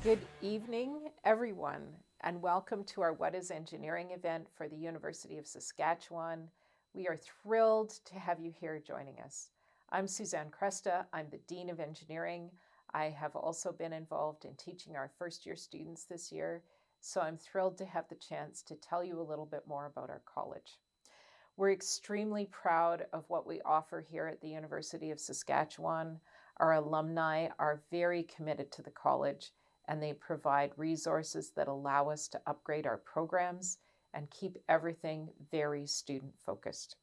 Good evening, everyone, and welcome to our What is Engineering event for the University of Saskatchewan. We are thrilled to have you here joining us. I'm Suzanne Kresta. I'm the Dean of Engineering. I have also been involved in teaching our first-year students this year, so I'm thrilled to have the chance to tell you a little bit more about our college. We're extremely proud of what we offer here at the University of Saskatchewan. Our alumni are very committed to the college, and they provide resources that allow us to upgrade our programs and keep everything very student-focused.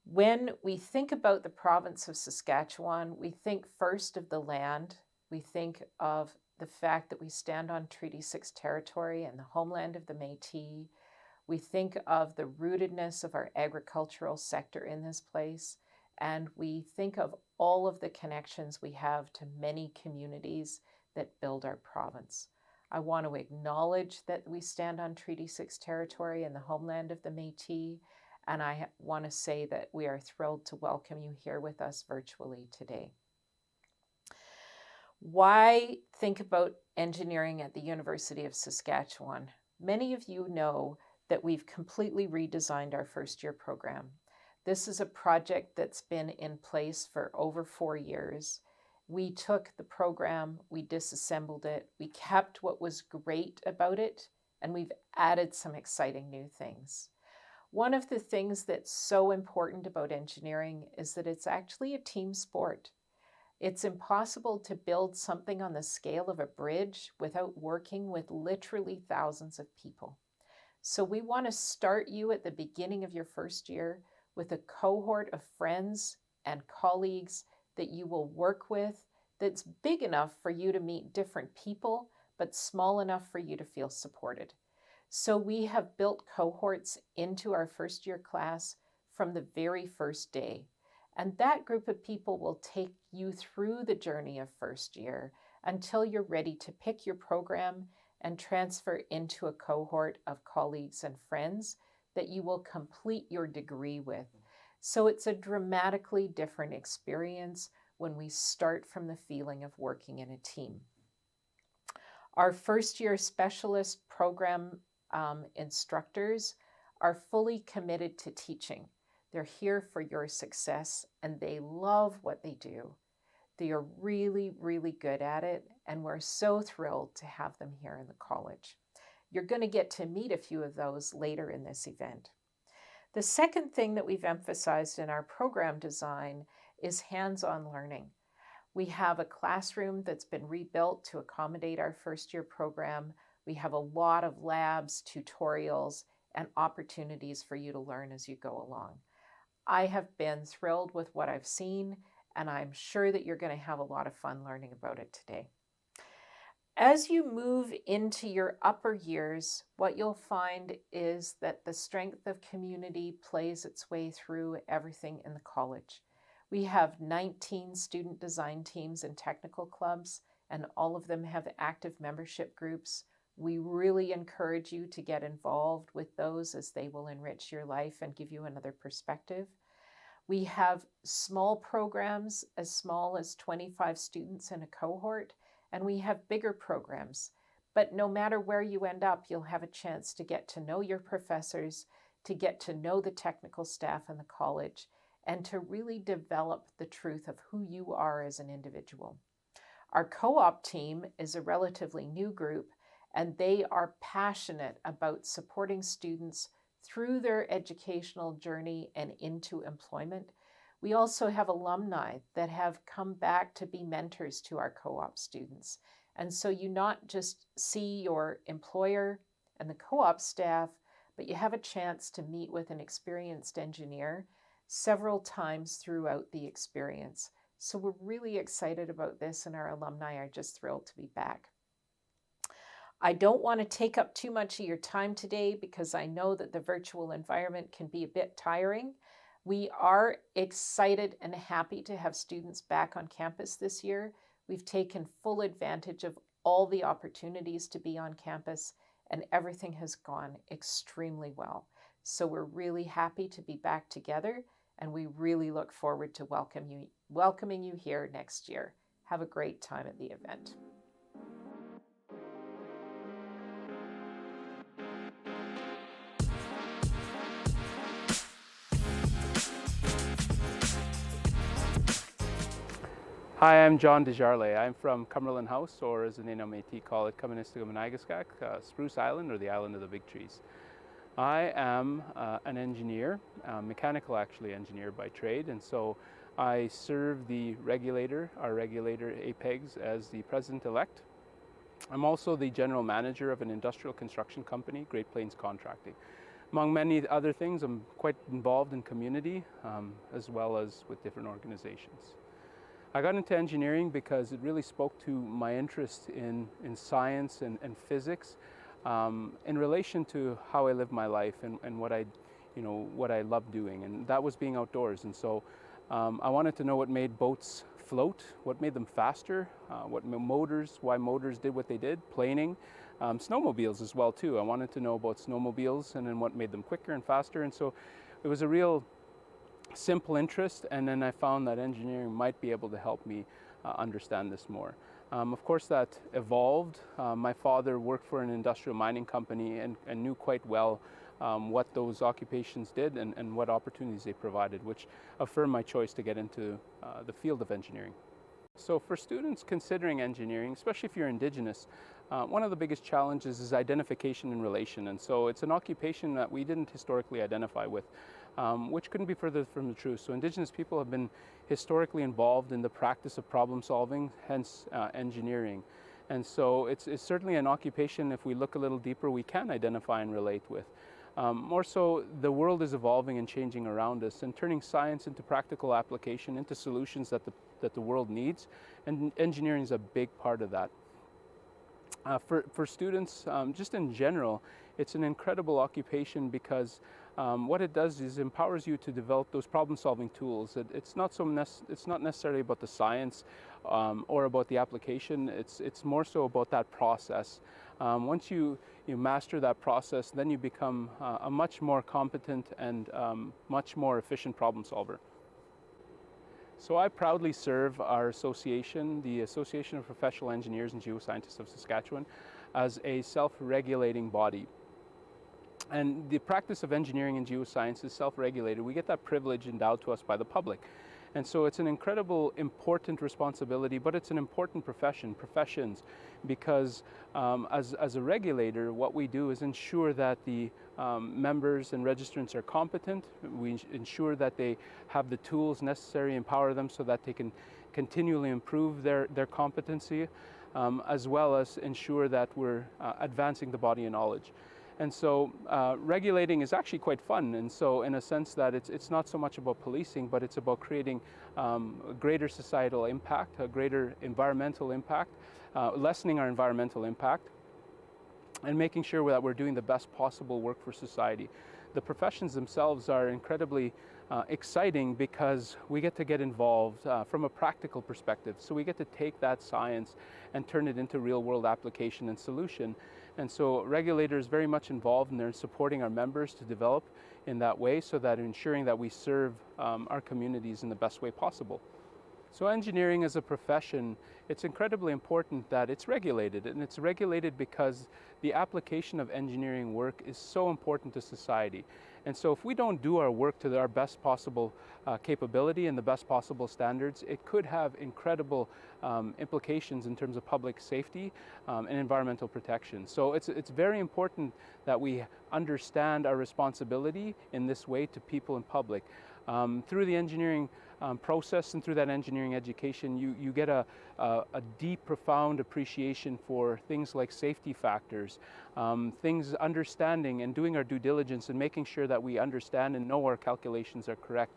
When we think about the province of Saskatchewan, we think first of the land. We think of the fact that we stand on Treaty 6 territory and the homeland of the Métis. We think of the rootedness of our agricultural sector in this place, and we think of all of the connections we have to many communities that build our province. I want to acknowledge that we stand on Treaty 6 territory and the homeland of the Métis, and I want to say that we are thrilled to welcome you here with us virtually today. Why think about engineering at the University of Saskatchewan? Many of you know that we've completely redesigned our first-year program. This is a project that's been in place for over 4 years. We took the program, we disassembled it, we kept what was great about it, and we've added some exciting new things. One of the things that's so important about engineering is that it's actually a team sport. It's impossible to build something on the scale of a bridge without working with literally thousands of people. So we want to start you at the beginning of your first year with a cohort of friends and colleagues that you will work with that's big enough for you to meet different people, but small enough for you to feel supported. So we have built cohorts into our first year class from the very first day. And that group of people will take you through the journey of first year until you're ready to pick your program and transfer into a cohort of colleagues and friends that you will complete your degree with. So it's a dramatically different experience when we start from the feeling of working in a team. Our first year specialist program instructors are fully committed to teaching. They're here for your success and they love what they do. They are really, really good at it, and we're so thrilled to have them here in the college. You're going to get to meet a few of those later in this event. The second thing that we've emphasized in our program design is hands-on learning. We have a classroom that's been rebuilt to accommodate our first year program. We have a lot of labs, tutorials, and opportunities for you to learn as you go along. I have been thrilled with what I've seen, and I'm sure that you're going to have a lot of fun learning about it today. As you move into your upper years, what you'll find is that the strength of community plays its way through everything in the college. We have 19 student design teams and technical clubs, and all of them have active membership groups. We really encourage you to get involved with those as they will enrich your life and give you another perspective. We have small programs as small as 25 students in a cohort, and we have bigger programs. But no matter where you end up, you'll have a chance to get to know your professors, to get to know the technical staff in the college, and to really develop the truth of who you are as an individual. Our co-op team is a relatively new group, and they are passionate about supporting students through their educational journey and into employment. We also have alumni that have come back to be mentors to our co-op students. And so you not just see your employer and the co-op staff, but you have a chance to meet with an experienced engineer several times throughout the experience. So we're really excited about this, and our alumni are just thrilled to be back. I don't want to take up too much of your time today because I know that the virtual environment can be a bit tiring. We are excited and happy to have students back on campus this year. We've taken full advantage of all the opportunities to be on campus, and everything has gone extremely well. So we're really happy to be back together, and we really look forward to welcoming you here next year. Have a great time at the event. Hi, I'm John Desjarlais. I'm from Cumberland House, or as the Neenah Métis call it, Kaministigamanagaskak, Spruce Island, or the Island of the Big Trees. I am an engineer, mechanical actually engineer by trade, and so I serve the regulator, our regulator APEGS, as the president-elect. I'm also the general manager of an industrial construction company, Great Plains Contracting. Among many other things, I'm quite involved in community as well as with different organizations. I got into engineering because it really spoke to my interest in science and physics in relation to how I live my life and what I love doing, and that was being outdoors. And so I wanted to know what made boats float, what made them faster, why motors did what they did, planing, snowmobiles as well too. I wanted to know about snowmobiles and then what made them quicker and faster. And so it was a real simple interest, and then I found that engineering might be able to help me understand this more. Of course, that evolved. My father worked for an industrial mining company and knew quite well what those occupations did and what opportunities they provided, which affirmed my choice to get into the field of engineering. So for students considering engineering, especially if you're Indigenous, one of the biggest challenges is identification and relation. And so it's an occupation that we didn't historically identify with, which couldn't be further from the truth. So Indigenous people have been historically involved in the practice of problem solving, hence engineering. And so it's certainly an occupation, if we look a little deeper, we can identify and relate with. More so, the world is evolving and changing around us, and turning science into practical application, into solutions that the world needs, and engineering is a big part of that. For students, just in general, it's an incredible occupation because what it does is empowers you to develop those problem-solving tools. It's not necessarily about the science or about the application. It's more so about that process. Once you master that process, then you become a much more competent and much more efficient problem solver. So I proudly serve our association, the Association of Professional Engineers and Geoscientists of Saskatchewan, as a self-regulating body. And the practice of engineering and geoscience is self-regulated. We get that privilege endowed to us by the public. And so it's an incredible, important responsibility, but it's an important professions, because as a regulator, what we do is ensure that the members and registrants are competent. We ensure that they have the tools necessary, empower them so that they can continually improve their competency, as well as ensure that we're advancing the body of knowledge. And so regulating is actually quite fun, and so in a sense that it's not so much about policing, but it's about creating a greater societal impact, a greater environmental impact, lessening our environmental impact, and making sure that we're doing the best possible work for society. The professions themselves are incredibly exciting because we get to get involved from a practical perspective. So we get to take that science and turn it into real-world application and solution. And so regulators very much involved, and they're supporting our members to develop in that way, so that ensuring that we serve our communities in the best way possible. So engineering as a profession, it's incredibly important that it's regulated, and it's regulated because the application of engineering work is so important to society. And so if we don't do our work to our best possible capability and the best possible standards, it could have incredible implications in terms of public safety and environmental protection. So it's very important that we understand our responsibility in this way to people in public. Through the engineering process and through that engineering education, you get a deep, profound appreciation for things like safety factors, understanding and doing our due diligence and making sure that we understand and know our calculations are correct.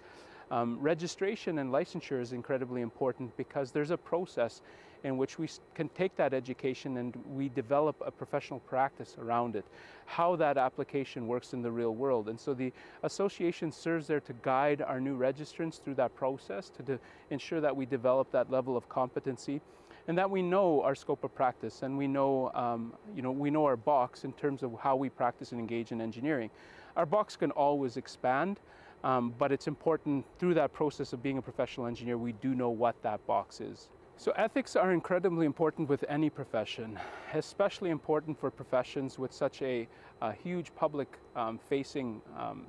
Registration and licensure is incredibly important because there's a process in which we can take that education and we develop a professional practice around it, how that application works in the real world. And so the association serves there to guide our new registrants through that process, to ensure that we develop that level of competency and that we know our scope of practice, and we know our box in terms of how we practice and engage in engineering. Our box can always expand, but it's important through that process of being a professional engineer, we do know what that box is. So ethics are incredibly important with any profession, especially important for professions with such a huge public-facing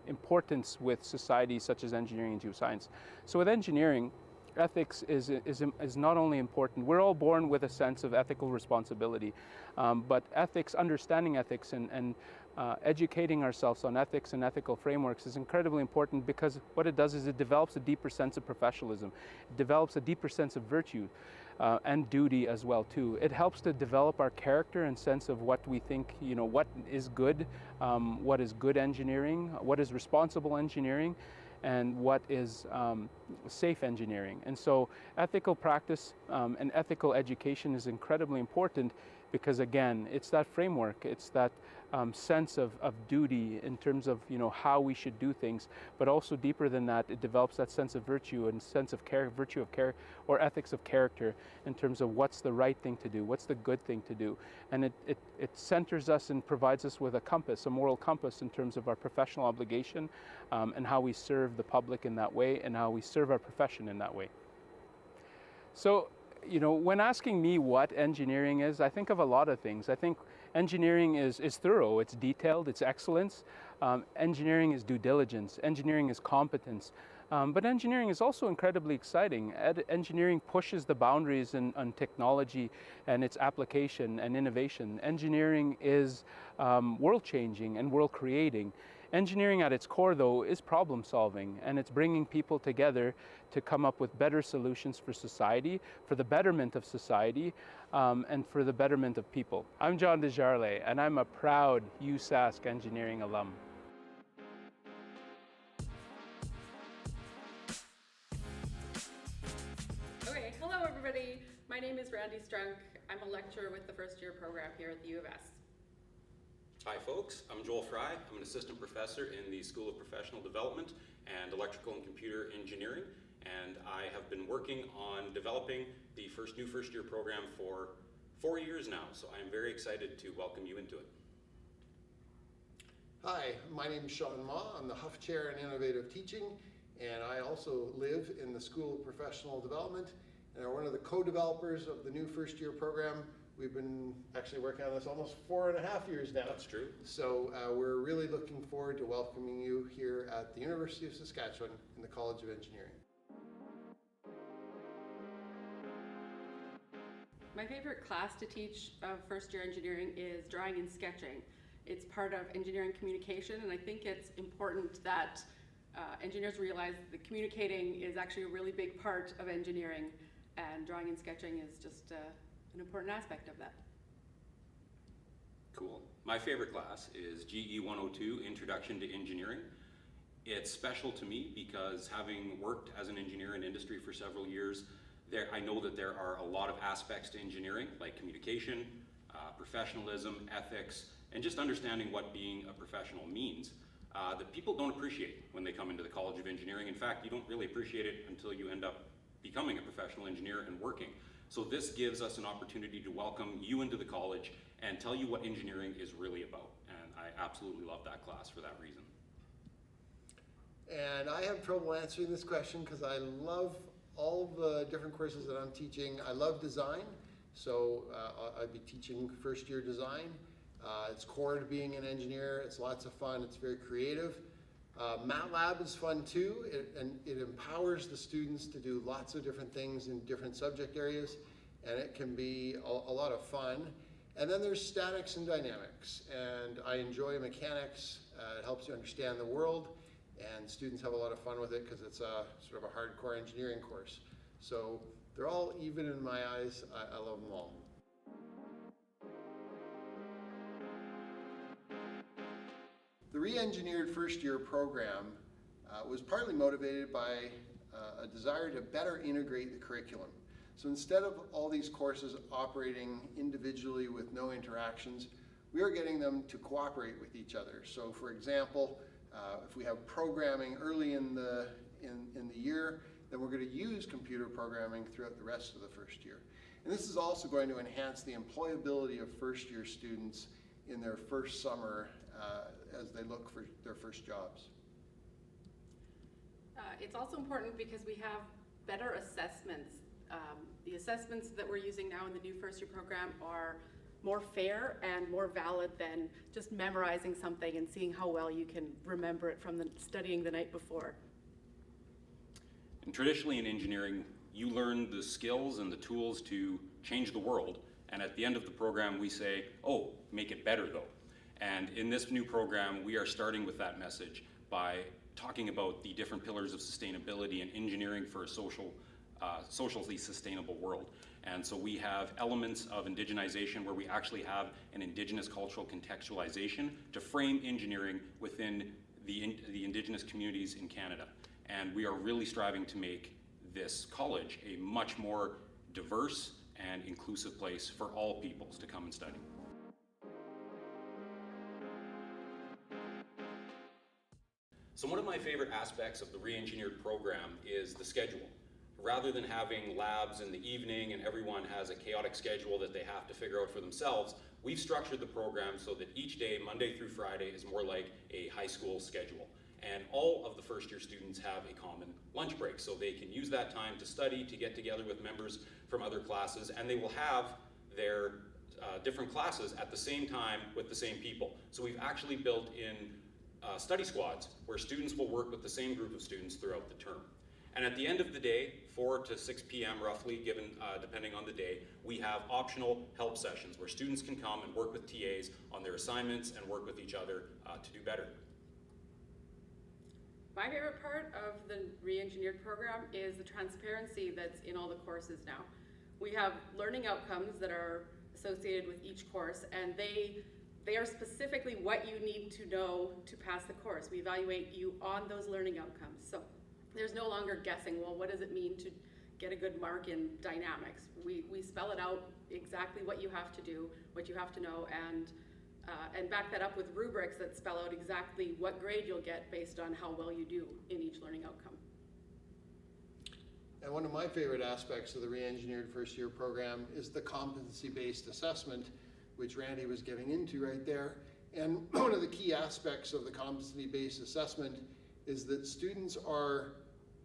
importance with societies such as engineering and geoscience. So with engineering, ethics is not only important. We're all born with a sense of ethical responsibility, but ethics, understanding ethics and educating ourselves on ethics and ethical frameworks is incredibly important, because what it does is it develops a deeper sense of professionalism. It develops a deeper sense of virtue and duty as well too. It helps to develop our character and sense of what we think, what is good engineering, what is responsible engineering, and what is safe engineering. And so ethical practice and ethical education is incredibly important, because again, it's that framework, it's that sense of duty in terms of how we should do things, but also deeper than that, it develops that sense of virtue and sense of virtue of care, or ethics of character, in terms of what's the right thing to do, what's the good thing to do. And it centers us and provides us with a compass, a moral compass, in terms of our professional obligation, and how we serve the public in that way, and how we serve our profession in that way. So, when asking me what engineering is, I think of a lot of things. I think engineering is thorough, it's detailed, it's excellence. Engineering is due diligence, engineering is competence. But engineering is also incredibly exciting. Engineering pushes the boundaries on technology and its application and innovation. Engineering is world-changing and world-creating. Engineering at its core, though, is problem solving, and it's bringing people together to come up with better solutions for society, for the betterment of society, and for the betterment of people. I'm John Desjarlais, and I'm a proud USask Engineering alum. Okay, hello everybody. My name is Randy Strunk. I'm a lecturer with the first year program here at the U of S. Hi folks, I'm Joel Fry. I'm an assistant professor in the School of Professional Development and Electrical and Computer Engineering, and I have been working on developing the new first year program for 4 years now, so I am very excited to welcome you into it. Hi, my name is Sean Ma. I'm the Huff Chair in Innovative Teaching, and I also live in the School of Professional Development and are one of the co-developers of the new first year program. We've been actually working on this almost 4.5 years now. That's true. So we're really looking forward to welcoming you here at the University of Saskatchewan in the College of Engineering. My favorite class to teach of first year engineering is drawing and sketching. It's part of engineering communication, and I think it's important that engineers realize that communicating is actually a really big part of engineering, and drawing and sketching is just an important aspect of that. Cool. My favorite class is GE 102, Introduction to Engineering. It's special to me because, having worked as an engineer in industry for several years, I know that there are a lot of aspects to engineering, like communication, professionalism, ethics, and just understanding what being a professional means, that people don't appreciate when they come into the College of Engineering. In fact, you don't really appreciate it until you end up becoming a professional engineer and working. So this gives us an opportunity to welcome you into the college and tell you what engineering is really about. And I absolutely love that class for that reason. And I have trouble answering this question because I love all the different courses that I'm teaching. I love design, so I'd be teaching first year design. It's core to being an engineer. It's lots of fun. It's very creative. MATLAB is fun too, and it empowers the students to do lots of different things in different subject areas, and it can be a lot of fun. And then there's statics and dynamics, and I enjoy mechanics. It helps you understand the world, and students have a lot of fun with it because it's a sort of a hardcore engineering course. So they're all even in my eyes. I love them all. The re-engineered first year program was partly motivated by a desire to better integrate the curriculum. So instead of all these courses operating individually with no interactions, we are getting them to cooperate with each other. So for example, if we have programming early in the year, then we're going to use computer programming throughout the rest of the first year. And this is also going to enhance the employability of first year students in their first summer as they look for their first jobs. It's also important because we have better assessments. The assessments that we're using now in the new first year program are more fair and more valid than just memorizing something and seeing how well you can remember it from studying the night before. And traditionally in engineering, you learn the skills and the tools to change the world. And at the end of the program, we say, oh, make it better though. And in this new program, we are starting with that message by talking about the different pillars of sustainability and engineering for a socially sustainable world. And so we have elements of indigenization where we actually have an Indigenous cultural contextualization to frame engineering within the Indigenous communities in Canada. And we are really striving to make this college a much more diverse and inclusive place for all peoples to come and study. So one of my favorite aspects of the re-engineered program is the schedule. Rather than having labs in the evening and everyone has a chaotic schedule that they have to figure out for themselves, we've structured the program so that each day, Monday through Friday, is more like a high school schedule. And all of the first year students have a common lunch break, so they can use that time to study, to get together with members from other classes, and they will have their different classes at the same time with the same people. So we've actually built in study squads where students will work with the same group of students throughout the term. And at the end of the day, 4 to 6 p.m. roughly, given depending on the day, we have optional help sessions where students can come and work with TAs on their assignments and work with each other to do better. My favorite part of the re-engineered program is the transparency that's in all the courses now. We have learning outcomes that are associated with each course, and they are specifically what you need to know to pass the course. We evaluate you on those learning outcomes. So there's no longer guessing, well, what does it mean to get a good mark in dynamics? We spell it out exactly what you have to do, what you have to know, and back that up with rubrics that spell out exactly what grade you'll get based on how well you do in each learning outcome. And one of my favorite aspects of the re-engineered first year program is the competency-based assessment, which Randy was getting into right there. And one of the key aspects of the competency-based assessment is that students are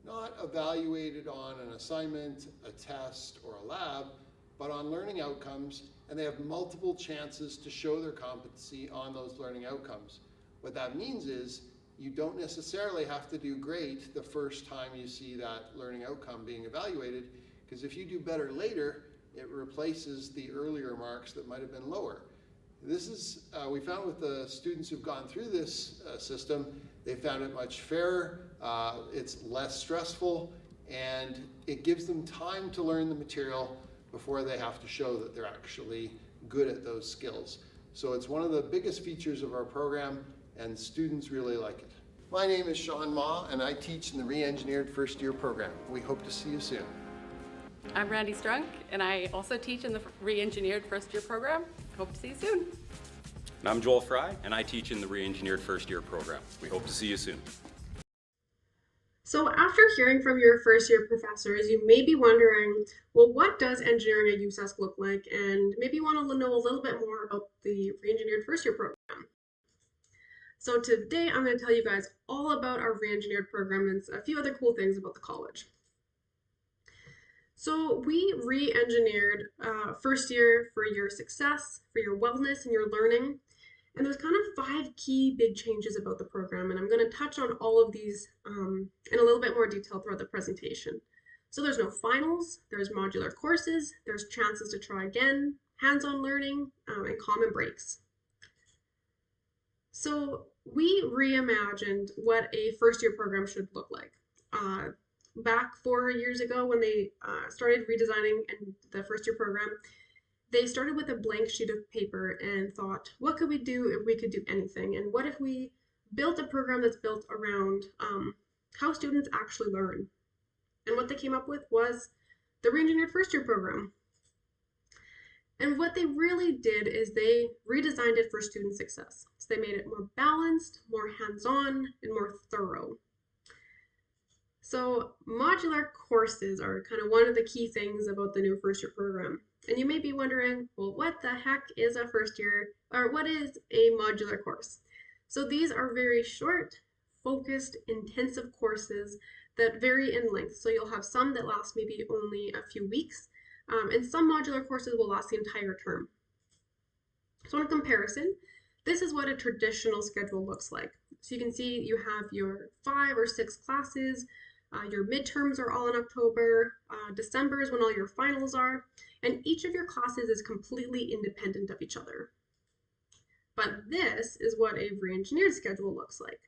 not evaluated on an assignment, a test, or a lab, but on learning outcomes, and they have multiple chances to show their competency on those learning outcomes. What that means is you don't necessarily have to do great the first time you see that learning outcome being evaluated, because if you do better later, it replaces the earlier marks that might have been lower. This is, we found with the students who've gone through this system, they found it much fairer, it's less stressful, and it gives them time to learn the material before they have to show that they're actually good at those skills. So it's one of the biggest features of our program, and students really like it. My name is Sean Ma, and I teach in the re-engineered first year program. We hope to see you soon. I'm Randy Strunk, and I also teach in the re-engineered first year program. Hope to see you soon. And I'm Joel Fry, and I teach in the re-engineered first year program. We hope to see you soon. So after hearing from your first year professors, you may be wondering, well, what does engineering at USask look like? And maybe you want to know a little bit more about the re-engineered first year program. So today I'm going to tell you guys all about our re-engineered program and a few other cool things about the college. So we re-engineered first year for your success, for your wellness and your learning. And there's kind of 5 key big changes about the program, and I'm going to touch on all of these in a little bit more detail throughout the presentation. So there's no finals, there's modular courses, there's chances to try again, hands-on learning, and common breaks. So we reimagined what a first year program should look like. Back 4 years ago when they started redesigning the first year program, they started with a blank sheet of paper and thought, what could we do if we could do anything? And what if we built a program that's built around how students actually learn? And what they came up with was the re-engineered first year program. And what they really did is they redesigned it for student success. So they made it more balanced, more hands-on, and more thorough. So modular courses are kind of one of the key things about the new first year program. And you may be wondering, well, what the heck is a first year, or what is a modular course? So these are very short, focused, intensive courses that vary in length. So you'll have some that last maybe only a few weeks, and some modular courses will last the entire term. So in comparison, this is what a traditional schedule looks like. So you can see you have your 5 or 6 classes Your midterms are all in October. December is when all your finals are. And each of your classes is completely independent of each other. But this is what a re-engineered schedule looks like.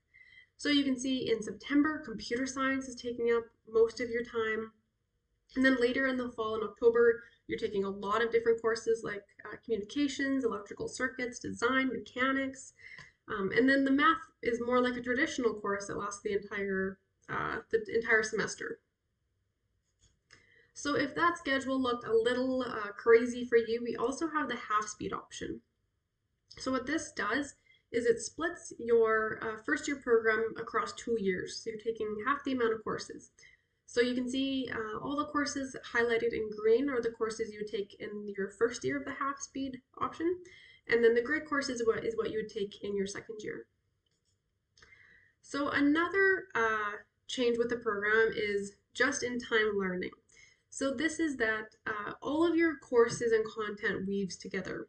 So you can see in September, computer science is taking up most of your time. And then later in the fall, in October, you're taking a lot of different courses like communications, electrical circuits, design, mechanics. And then the math is more like a traditional course that lasts the entire semester. So if that schedule looked a little crazy for you, we also have the half-speed option. So what this does is it splits your first year program across 2 years. So you're taking half the amount of courses. So you can see all the courses highlighted in green are the courses you would take in your first year of the half-speed option. And then the gray course is what you would take in your second year. So another change with the program is just-in-time learning. So this is that all of your courses and content weaves together.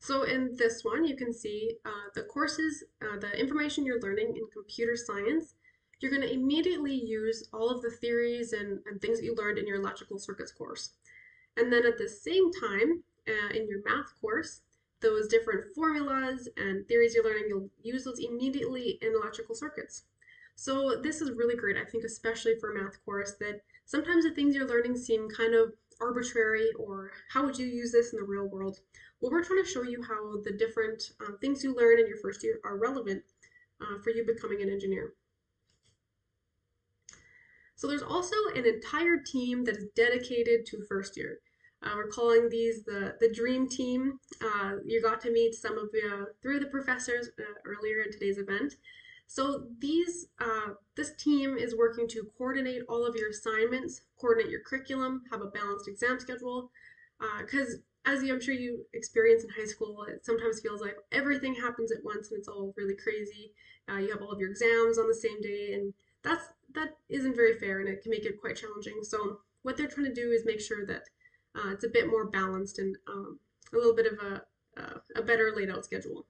So in this one, you can see the courses, the information you're learning in computer science, you're going to immediately use all of the theories and things that you learned in your electrical circuits course. And then at the same time, in your math course, those different formulas and theories you're learning, you'll use those immediately in electrical circuits. So this is really great, I think, especially for a math course, that sometimes the things you're learning seem kind of arbitrary, or how would you use this in the real world? Well, we're trying to show you how the different things you learn in your first year are relevant for you becoming an engineer. So there's also an entire team that is dedicated to first year. We're calling these the dream team. You got to meet some of three of the professors earlier in today's event. So this team is working to coordinate all of your assignments, coordinate your curriculum, have a balanced exam schedule, because as I'm sure you experience in high school, it sometimes feels like everything happens at once and it's all really crazy. You have all of your exams on the same day, and that isn't very fair, and it can make it quite challenging. So what they're trying to do is make sure that it's a bit more balanced and a little bit of a better laid out schedule.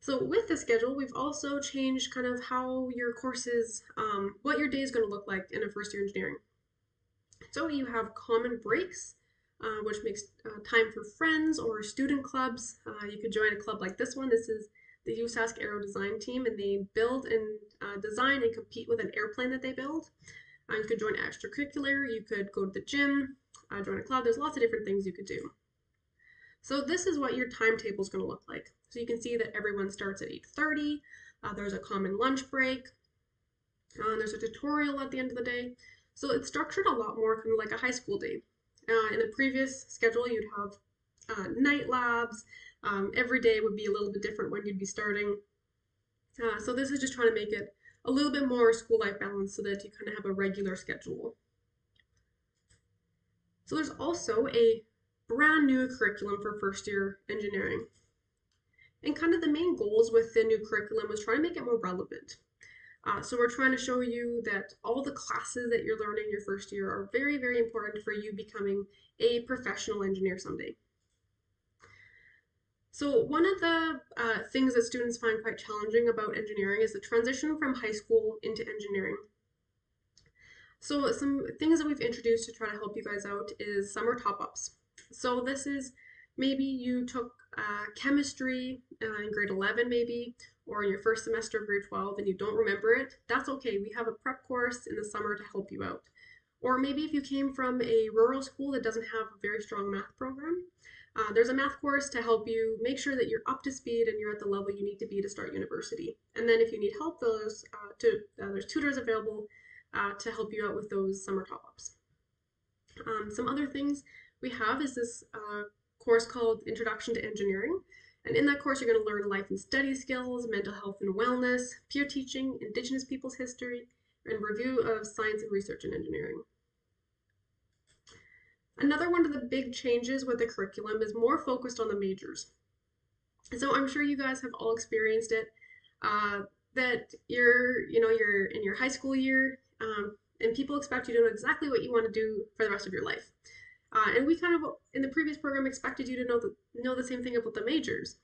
So with the schedule, we've also changed kind of how your courses, what your day is going to look like in a first year engineering. So you have common breaks, which makes time for friends or student clubs. You could join a club like this one. This is the USask Aero Design team, and they build and design and compete with an airplane that they build. You could join extracurricular, you could go to the gym, join a club. There's lots of different things you could do. So this is what your timetable is going to look like. So you can see that everyone starts at 8:30. There's a common lunch break. There's a tutorial at the end of the day. So it's structured a lot more kind of like a high school day. In the previous schedule, you'd have night labs. Every day would be a little bit different when you'd be starting. So this is just trying to make it a little bit more school life balance so that you kind of have a regular schedule. So there's also a brand new curriculum for first year engineering. And kind of the main goals with the new curriculum was trying to make it more relevant. So we're trying to show you that all the classes that you're learning your first year are very, very important for you becoming a professional engineer someday. So one of the things that students find quite challenging about engineering is the transition from high school into engineering. So some things that we've introduced to try to help you guys out is summer top-ups. So this is maybe you took chemistry in grade 11 maybe, or in your first semester of grade 12 and you don't remember it. That's okay. We have a prep course in the summer to help you out. Or maybe if you came from a rural school that doesn't have a very strong math program, there's a math course to help you make sure that you're up to speed and you're at the level you need to be to start university. And then if you need help, there's tutors available to help you out with those summer top-ups. Some other things we have is this course called Introduction to Engineering. And in that course, you're going to learn life and study skills, mental health and wellness, peer teaching, Indigenous people's history, and review of science and research in engineering. Another one of the big changes with the curriculum is more focused on the majors. So I'm sure you guys have all experienced it, that you're in your high school year, and people expect you to know exactly what you want to do for the rest of your life. And we kind of, in the previous program, expected you to know the same thing about the majors.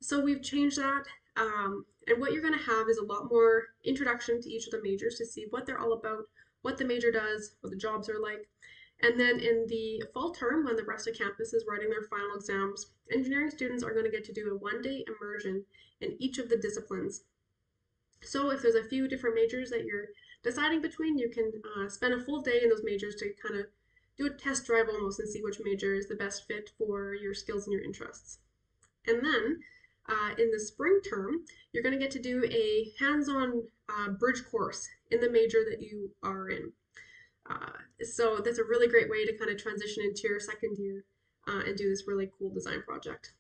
So we've changed that. And what you're going to have is a lot more introduction to each of the majors to see what they're all about, what the major does, what the jobs are like. And then in the fall term, when the rest of campus is writing their final exams, engineering students are going to get to do a one-day immersion in each of the disciplines. So if there's a few different majors that you're deciding between, you can spend a full day in those majors to kind of do a test drive almost and see which major is the best fit for your skills and your interests. And then in the spring term, you're going to get to do a hands-on bridge course in the major that you are in. So that's a really great way to kind of transition into your second year and do this really cool design project.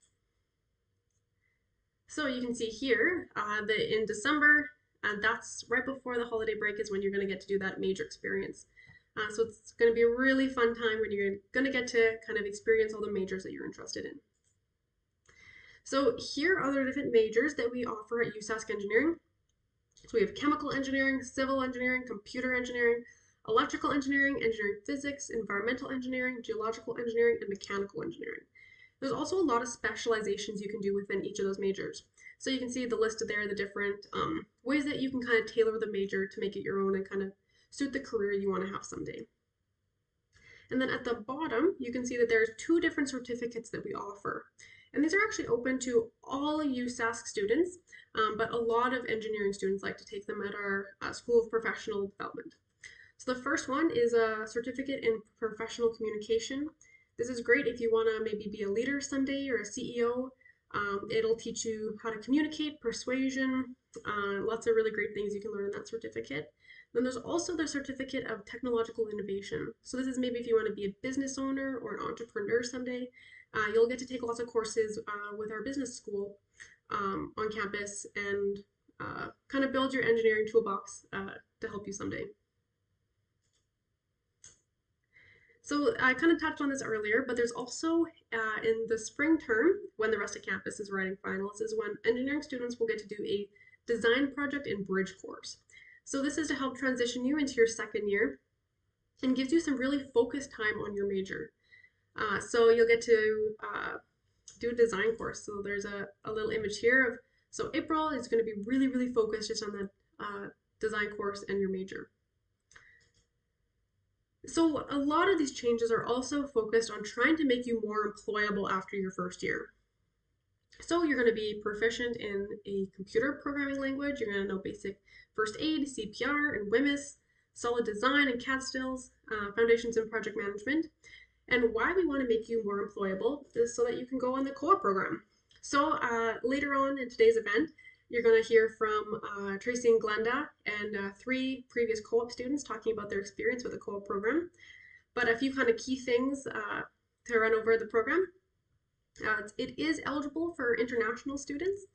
So you can see here that in December, that's right before the holiday break is when you're going to get to do that major experience. So it's going to be a really fun time when you're going to get to kind of experience all the majors that you're interested in. So here are the different majors that we offer at USask Engineering. So we have chemical engineering, civil engineering, computer engineering, electrical engineering, engineering physics, environmental engineering, geological engineering, and mechanical engineering. There's also a lot of specializations you can do within each of those majors. So you can see the listed there, the different ways that you can kind of tailor the major to make it your own and kind of suit the career you want to have someday. And then at the bottom, you can see that there's 2 different certificates that we offer. And these are actually open to all USask students, but a lot of engineering students like to take them at our School of Professional Development. So the first one is a certificate in professional communication. This is great if you want to maybe be a leader someday or a CEO. It'll teach you how to communicate, persuasion, lots of really great things you can learn in that certificate. Then there's also the certificate of technological innovation. So this is maybe if you want to be a business owner or an entrepreneur someday. You'll get to take lots of courses with our business school on campus and kind of build your engineering toolbox to help you someday. So I kind of touched on this earlier, but there's also in the spring term, when the rest of campus is writing finals, is when engineering students will get to do a design project in bridge course. So this is to help transition you into your second year and gives you some really focused time on your major. So you'll get to do a design course. So there's a little image here of, so April is going to be really, really focused just on the design course and your major. So a lot of these changes are also focused on trying to make you more employable after your first year. So you're going to be proficient in a computer programming language. You're going to know basic first aid, CPR, and WMIS, solid design and CAD skills, foundations in project management. And why we want to make you more employable is so that you can go on the co-op program. So later on in today's event, you're going to hear from Tracy and Glenda and 3 previous co-op students talking about their experience with the co-op program. But a few kind of key things to run over the program. It is eligible for international students.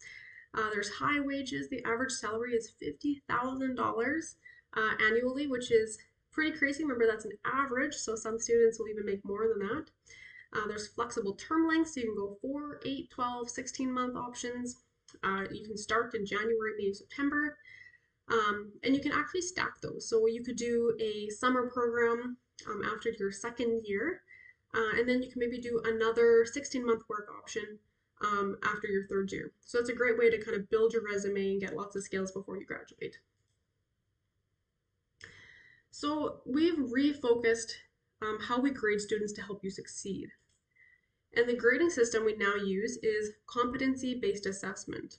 There's high wages. The average salary is $50,000 annually, which is pretty crazy. Remember, that's an average, so some students will even make more than that. There's flexible term lengths, so you can go 4, 8, 12, 16-month options. You can start in January, May, September, and you can actually stack those. So you could do a summer program after your second year, and then you can maybe do another 16-month work option after your third year. So it's a great way to kind of build your resume and get lots of skills before you graduate. So we've refocused how we grade students to help you succeed. And the grading system we now use is competency-based assessment.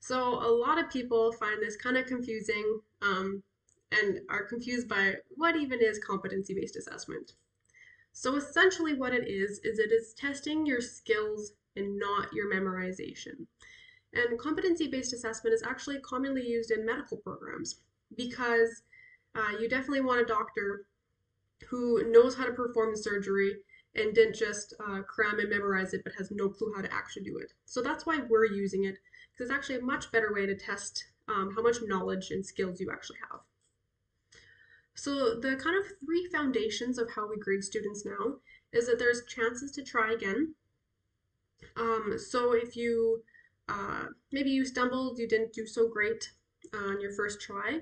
So a lot of people find this kind of confusing and are confused by what even is competency-based assessment. So essentially what it is it is testing your skills and not your memorization. And competency-based assessment is actually commonly used in medical programs because you definitely want a doctor who knows how to perform the surgery and didn't just cram and memorize it but has no clue how to actually do it. So that's why we're using it, because it's actually a much better way to test how much knowledge and skills you actually have. So the kind of 3 foundations of how we grade students now is that there's chances to try again. So if you, maybe you stumbled, you didn't do so great on your first try,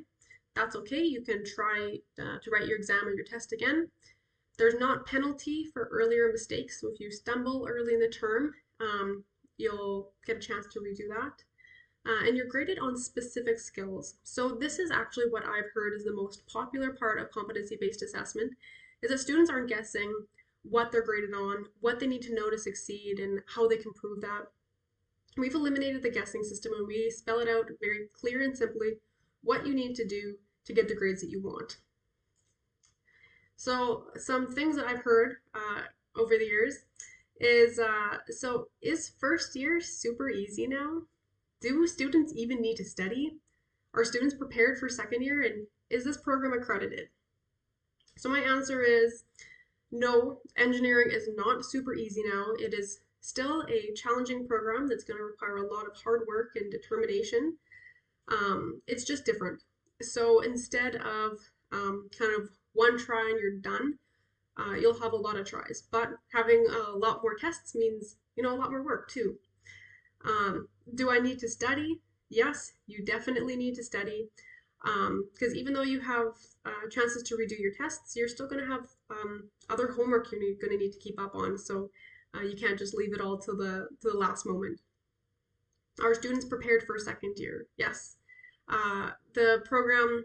that's okay. You can try to write your exam or your test again. There's not penalty for earlier mistakes. So if you stumble early in the term, you'll get a chance to redo that. and you're graded on specific skills. So this is actually what I've heard is the most popular part of competency-based assessment, is that students aren't guessing what they're graded on, what they need to know to succeed, and how they can prove that. We've eliminated the guessing system, and we spell it out very clear and simply what you need to do to get the grades that you want. So some things that I've heard over the years is, is first year super easy now? Do students even need to study? Are students prepared for second year, and is this program accredited? So my answer is no, engineering is not super easy now. It is still a challenging program that's going to require a lot of hard work and determination. It's just different. So instead of kind of one try and you're done, you'll have a lot of tries. But having a lot more tests means, a lot more work too. Do I need to study? Yes, you definitely need to study. Because even though you have chances to redo your tests, you're still going to have other homework you're going to need to keep up on. So you can't just leave it all to the last moment. Are students prepared for second year? Yes. The program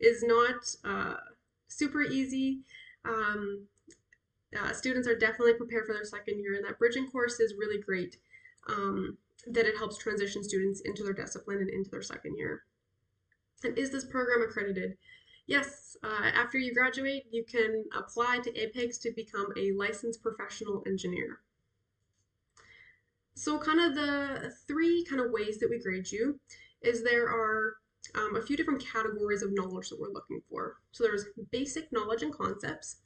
is not super easy. Students are definitely prepared for their second year, and that bridging course is really great. That it helps transition students into their discipline and into their second year. And is this program accredited? Yes, after you graduate, you can apply to APEGS to become a licensed professional engineer. So kind of the three kind of ways that we grade you is there are a few different categories of knowledge that we're looking for. So there's basic knowledge and concepts,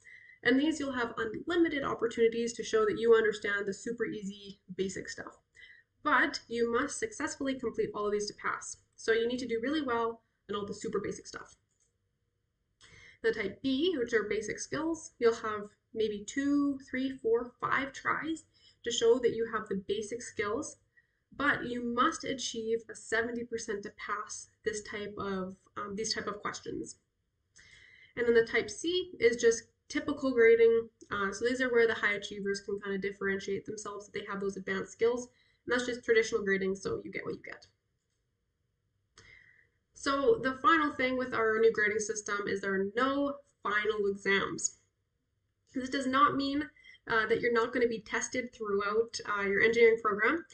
and these you'll have unlimited opportunities to show that you understand the super easy basic stuff. But you must successfully complete all of these to pass. So you need to do really well in all the super basic stuff. The type B, which are basic skills, you'll have maybe 2, 3, 4, 5 tries to show that you have the basic skills, but you must achieve a 70% to pass this type of these type of questions. And then the type C is just typical grading. So these are where the high achievers can kind of differentiate themselves, that they have those advanced skills. And that's just traditional grading, so you get what you get. So the final thing with our new grading system is there are no final exams. This does not mean that you're not going to be tested throughout your engineering program.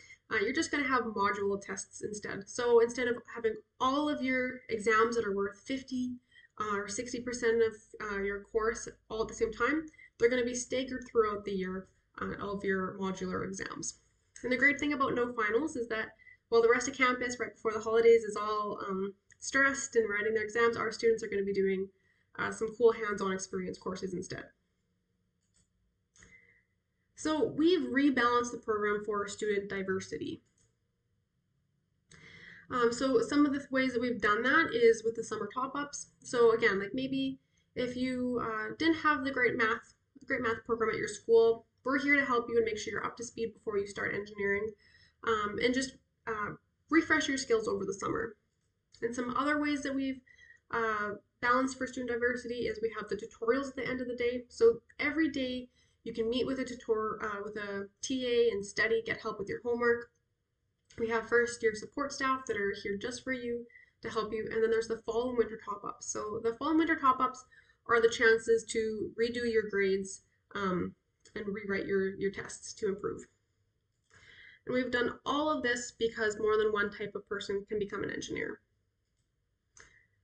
You're just going to have module tests instead. So instead of having all of your exams that are worth 50 or 60% of your course all at the same time, they're going to be staggered throughout the year, all of your modular exams. And the great thing about no finals is that while the rest of campus right before the holidays is all stressed and writing their exams, our students are going to be doing some cool hands-on experience courses instead. So we've rebalanced the program for student diversity. So some of the ways that we've done that is with the summer top-ups. So again, like maybe if you didn't have the great math program at your school, we're here to help you and make sure you're up to speed before you start engineering, and just refresh your skills over the summer. And some other ways that we've balanced for student diversity is we have the tutorials at the end of the day. So every day you can meet with a TA and study, get help with your homework. We have first year support staff that are here just for you to help you. And then there's the fall and winter top-ups. So the fall and winter top-ups are the chances to redo your grades and rewrite your tests to improve. And we've done all of this because more than one type of person can become an engineer.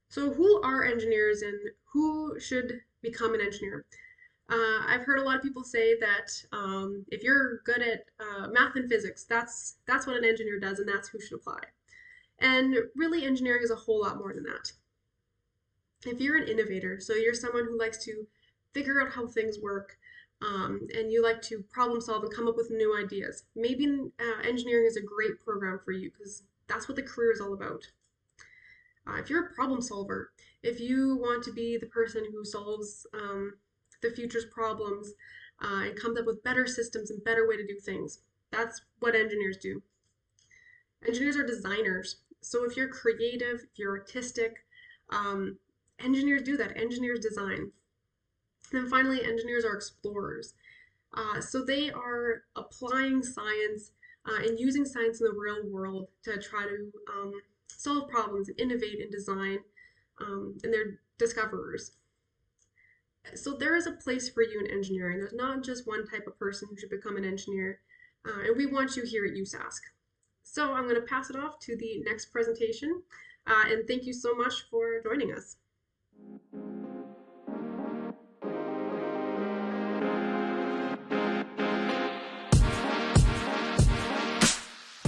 So who are engineers and who should become an engineer? I've heard a lot of people say that if you're good at math and physics, that's what an engineer does, and that's who should apply. And really, engineering is a whole lot more than that. If you're an innovator, so you're someone who likes to figure out how things work, and you like to problem solve and come up with new ideas, maybe engineering is a great program for you because that's what the career is all about. If you're a problem solver, if you want to be the person who solves the future's problems and comes up with better systems and better way to do things, that's what engineers do. Engineers are designers. So if you're creative, if you're artistic, engineers do that. Engineers design. And then finally, engineers are explorers. So they are applying science and using science in the real world to try to solve problems and innovate and design, and they're discoverers. So there is a place for you in engineering. There's not just one type of person who should become an engineer, and we want you here at USask. So I'm going to pass it off to the next presentation, and thank you so much for joining us.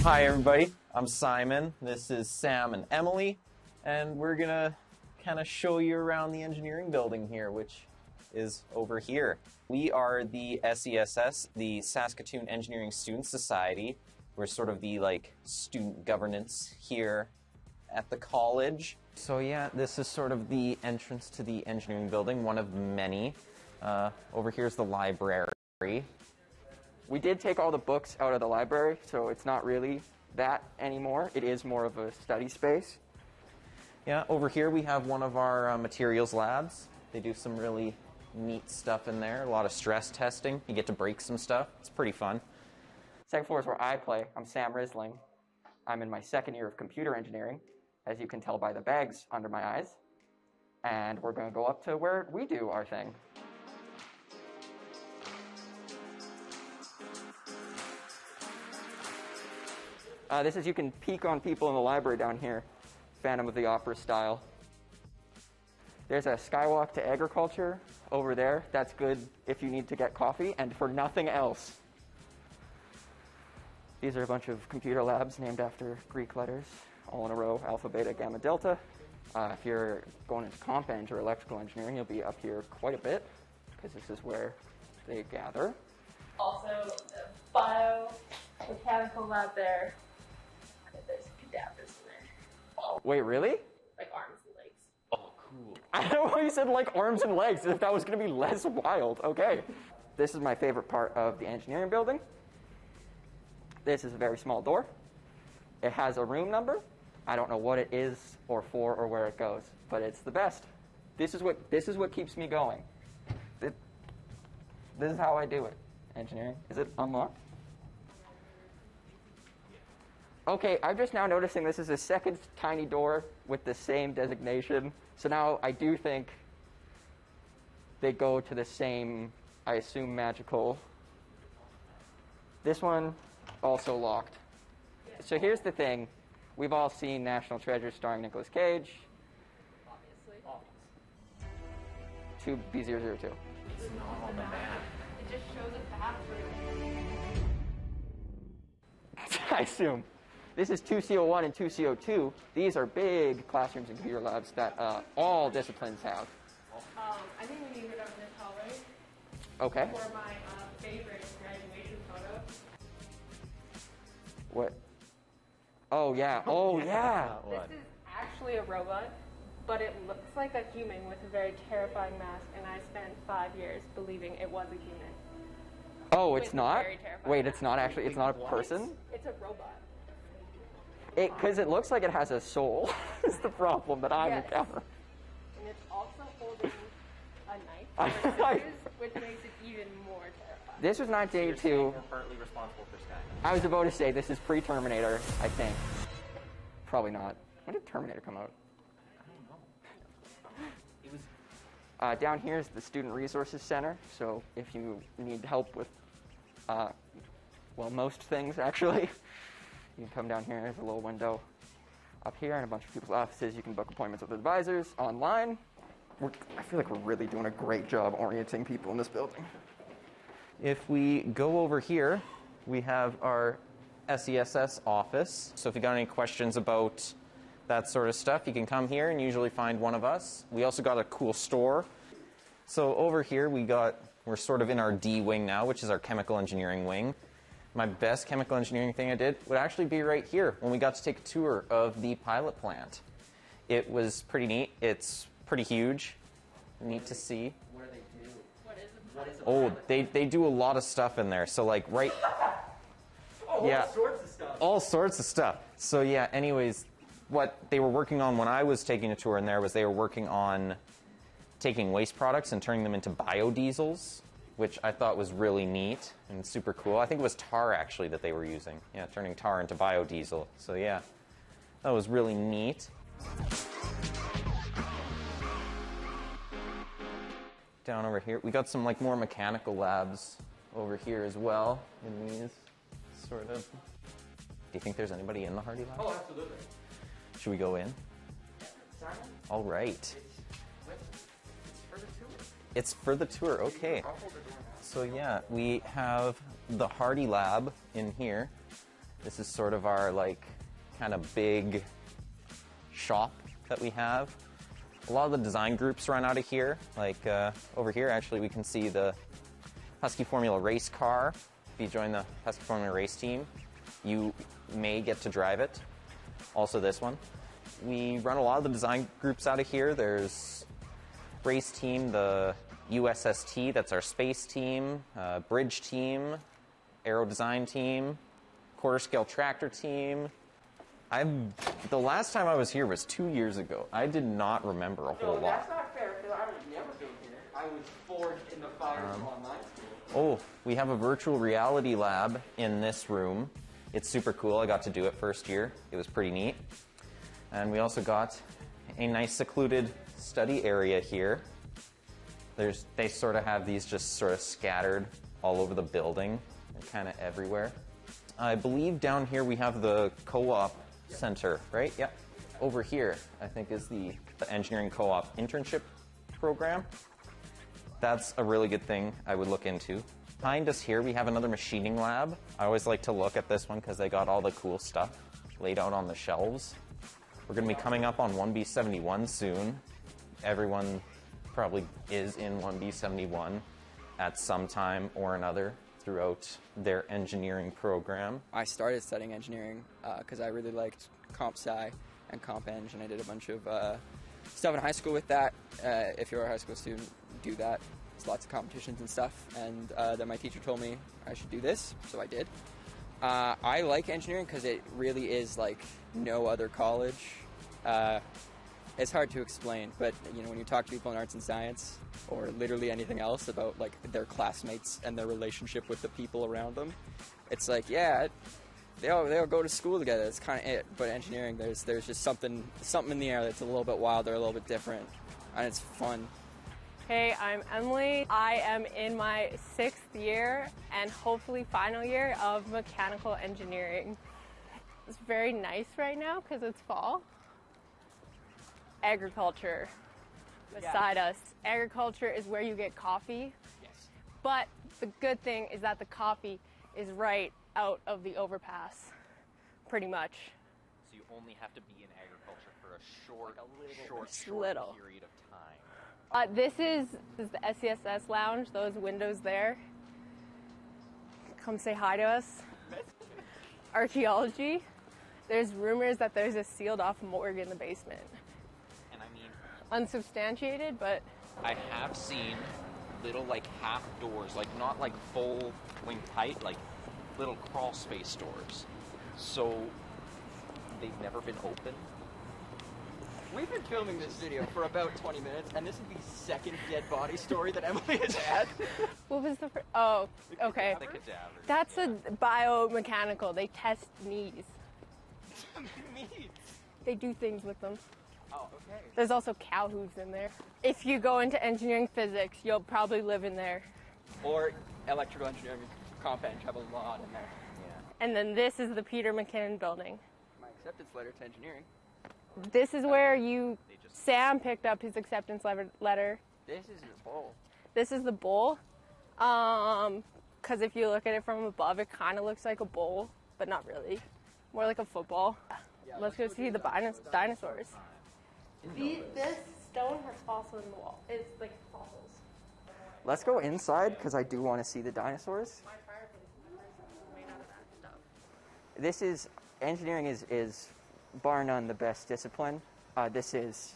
Hi everybody, I'm Simon, this is Sam and Emily, and we're gonna kind of show you around the engineering building here, which is over here. We are the SESS, the Saskatoon Engineering Student Society. We're sort of the student governance here at the college. So yeah, this is sort of the entrance to the engineering building, one of many. Over here's the library. We did take all the books out of the library, so it's not really that anymore. It is more of a study space. Yeah, over here we have one of our materials labs. They do some really neat stuff in there, a lot of stress testing. You get to break some stuff. It's pretty fun. Second floor is where I play. I'm Sam Risling. I'm in my second year of computer engineering, as you can tell by the bags under my eyes. And we're going to go up to where we do our thing. This is, you can peek on people in the library down here, Phantom of the Opera style. There's a skywalk to agriculture over there. That's good if you need to get coffee and for nothing else. These are a bunch of computer labs named after Greek letters, all in a row, alpha, beta, gamma, delta. If you're going into comp eng or electrical engineering, you'll be up here quite a bit, because this is where they gather. Also, the biomechanical lab there. There's cadavers in there. Oh, wait, really? Like arms and legs. Oh, cool. I don't know why you said like arms and legs, as if that was going to be less wild. Okay. This is my favorite part of the engineering building. This is a very small door. It has a room number. I don't know what it is or for or where it goes, but it's the best. This is what keeps me going. This is how I do it. Engineering. Is it unlocked? Okay, I'm just now noticing this is a second tiny door with the same designation. So now I do think they go to the same, I assume, magical. This one, also locked. So here's the thing. We've all seen National Treasure starring Nicolas Cage. Obviously. 2B002. It's not on the map. It just shows a bathroom. I assume. This is 2CO1 and 2CO2. These are big classrooms and computer labs that all disciplines have. I think we need to go down to this hallway Okay. for my favorite graduation photo. What? Oh, yeah. Oh, yeah. This is actually a robot, but it looks like a human with a very terrifying mask, and I spent 5 years believing it was a human. Oh, it's With a not? very terrifying Wait, mask. it's not actually, it's not a person? It's a robot. Because it looks like it has a soul, is the problem that I'm Yes. encountering. And it's also holding a knife or scissors, which makes it even more terrifying. This was 1982. We're partly responsible for Skynet. I was about to say this is pre-Terminator, I think. Probably not. When did Terminator come out? I don't know. It was... Down here is the Student Resources Center, so if you need help with, well, most things, actually, you can come down here. There's a little window up here and a bunch of people's offices. You can book appointments with advisors online. I feel like we're really doing a great job orienting people in this building. If we go over here, we have our SESS office. So if you got any questions about that sort of stuff, you can come here and usually find one of us. We also got a cool store. So over here we're sort of in our D wing now, which is our chemical engineering wing. My best chemical engineering thing I did would actually be right here when we got to take a tour of the pilot plant. It was pretty neat. It's pretty huge. Neat to see. What is it? Oh, they do a lot of stuff in there. So like right... Yeah, All sorts of stuff. all sorts of stuff. So yeah, anyways, what they were working on when I was taking a tour in there was they were working on taking waste products and turning them into biodiesels. which I thought was really neat and super cool. I think it was tar actually that they were using. Yeah, turning tar into biodiesel. So yeah, that was really neat. Down over here, we got some like more mechanical labs over here as well in these sort of. Do you think there's anybody in the Hardy lab? Oh, absolutely. Should we go in? Simon, All right. it's for the tour. It's for the tour, okay. I'll hold the door now. So yeah, we have the Hardy lab in here. This is sort of our like kind of big shop that we have. A lot of the design groups run out of here. Like over here, actually, we can see the Husky Formula race car. If you join the Husky Formula race team, you may get to drive it. Also this one. We run a lot of the design groups out of here. There's race team, the USST, that's our space team, bridge team, aero design team, quarter scale tractor team. The last time I was here was 2 years ago. I did not remember a whole No, lot. that's not fair, because I was never been here. I was forged in the fire of online school. Oh, we have a virtual reality lab in this room. It's super cool. I got to do it first year. It was pretty neat. And we also got a nice secluded study area here. They sort of have these just sort of scattered all over the building and kind of everywhere. I believe down here we have the co-op center, right? Yeah. Over here, I think, is the engineering co-op internship program. That's a really good thing I would look into. Behind us here, we have another machining lab. I always like to look at this one because they got all the cool stuff laid out on the shelves. We're going to be coming up on 1B71 soon. Everyone probably is in 1B71 at some time or another throughout their engineering program. I started studying engineering because I really liked comp sci and comp eng, and I did a bunch of stuff in high school with that. If you're a high school student, do that. There's lots of competitions and stuff, and then my teacher told me I should do this, so I did. I like engineering because it really is like no other college. It's hard to explain, but you know, when you talk to people in arts and science or literally anything else about like their classmates and their relationship with the people around them, it's like, yeah, they all go to school together. That's kind of it. But engineering, there's just something in the air that's a little bit wilder, a little bit different, and it's fun. Hey, I'm Emily. I am in my 6th year and hopefully final year of mechanical engineering. It's very nice right now because it's fall. Agriculture beside us. Agriculture is where you get coffee. Yes. But the good thing is that the coffee is right out of the overpass, pretty much. So you only have to be in agriculture for a short Little. period of time. This is the SESS lounge, those windows there. Come say hi to us. Archaeology. There's rumors that there's a sealed off morgue in the basement. And I mean, Unsubstantiated, but I have seen little like half doors, like not like full length height, like little crawl space doors. So they've never been open. We've been filming this video for about 20 minutes, and this is the second dead body story that Emily has had. what was the first? Oh, okay. The cadaver. That's a biomechanical. They test knees. Me. They do things with them. Oh, okay. There's also cow hooves in there. If you go into engineering physics, you'll probably live in there. Or electrical engineering, comp eng, have a lot in there. And then this is the Peter McKinnon building. My acceptance letter to engineering. This is where Sam picked up his acceptance letter. This is the bowl. This is the bowl. Because if you look at it from above, it kind of looks like a bowl, but not really. More like a football. Yeah, Let's go see the dinosaurs. This stone has fossil in the wall. It's like fossils. Let's go inside, because I do want to see the dinosaurs. My fireplace is made out of that stuff. This is, engineering is bar none the best discipline. This is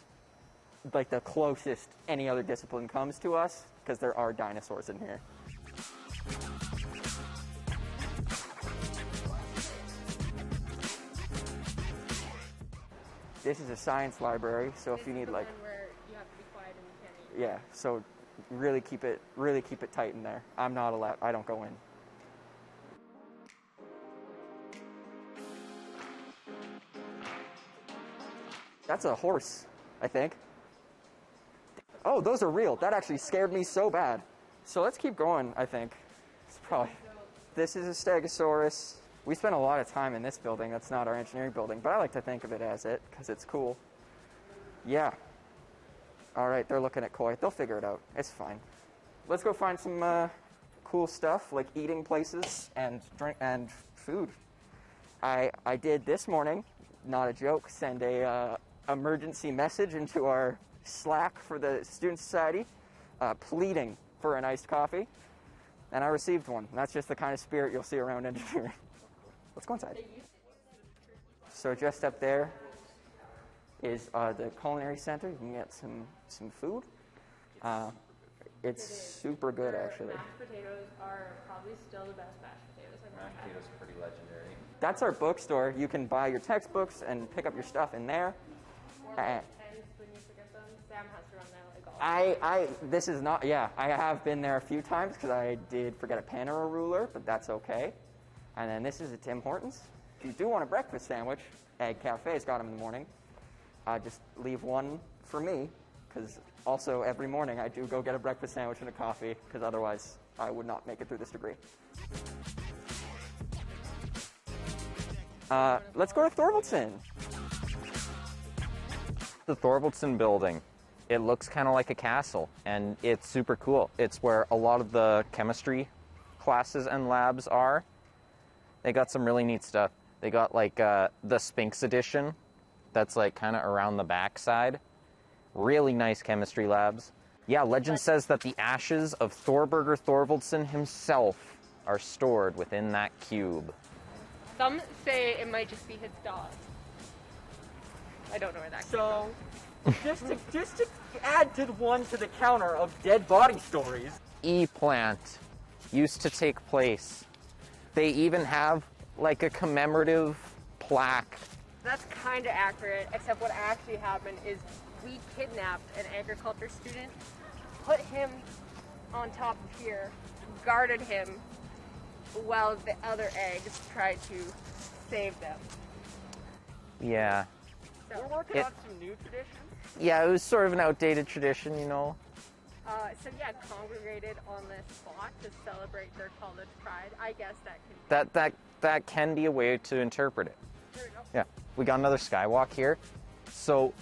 like the closest any other discipline comes to us, because there are dinosaurs in here. This is a science library, so if you need like, where you have to be quiet and you can't eat. yeah, so really keep it tight in there. I'm not allowed. I don't go in. That's a horse, I think. Oh, those are real. That actually scared me so bad. So let's keep going, I think. This is a Stegosaurus. We spent a lot of time in this building. That's not our engineering building, but I like to think of it as it because it's cool. Yeah. All right, they're looking at Koi. They'll figure it out. It's fine. Let's go find some cool stuff like eating places and drink and food. I did this morning, not a joke, send a emergency message into our Slack for the Student Society, pleading for an iced coffee, and I received one. That's just the kind of spirit you'll see around engineering. Let's go inside. So just up there is the culinary center. You can get some food. It's super good, actually. Mashed potatoes are probably still the best mashed potatoes I've ever had. Mashed potatoes are pretty legendary. That's our bookstore. You can buy your textbooks and pick up your stuff in there. Or like pens when you forget them. Sam has to run there like all This is not, yeah, I have been there a few times because I did forget a pen or a ruler, but that's okay. And then this is a Tim Hortons. If you do want a breakfast sandwich, Egg Cafe's got them in the morning. Just leave one for me, because also every morning I do go get a breakfast sandwich and a coffee, because otherwise I would not make it through this degree. Let's go to Thorvaldsen. The Thorvaldsen building. It looks kind of like a castle, and it's super cool. It's where a lot of the chemistry classes and labs are. They got some really neat stuff. They got like the Sphinx edition that's like kind of around the backside. Really nice chemistry labs. Yeah, legend says that the ashes of Thorberger Thorvaldsen himself are stored within that cube. Some say it might just be his dog. I don't know where that came from. just to add to the counter of dead body stories. E-plant used to take place. They even have like a commemorative plaque. That's kind of accurate, except what actually happened is we kidnapped an agriculture student, put him on top of here, guarded him, while the other eggs tried to save them. Yeah. So, We're working on some new traditions. Yeah, it was sort of an outdated tradition, you know. so yeah, congregated on this spot to celebrate their college pride. I guess that can be. That can be a way to interpret it. There we go. Yeah, we got another skywalk here. So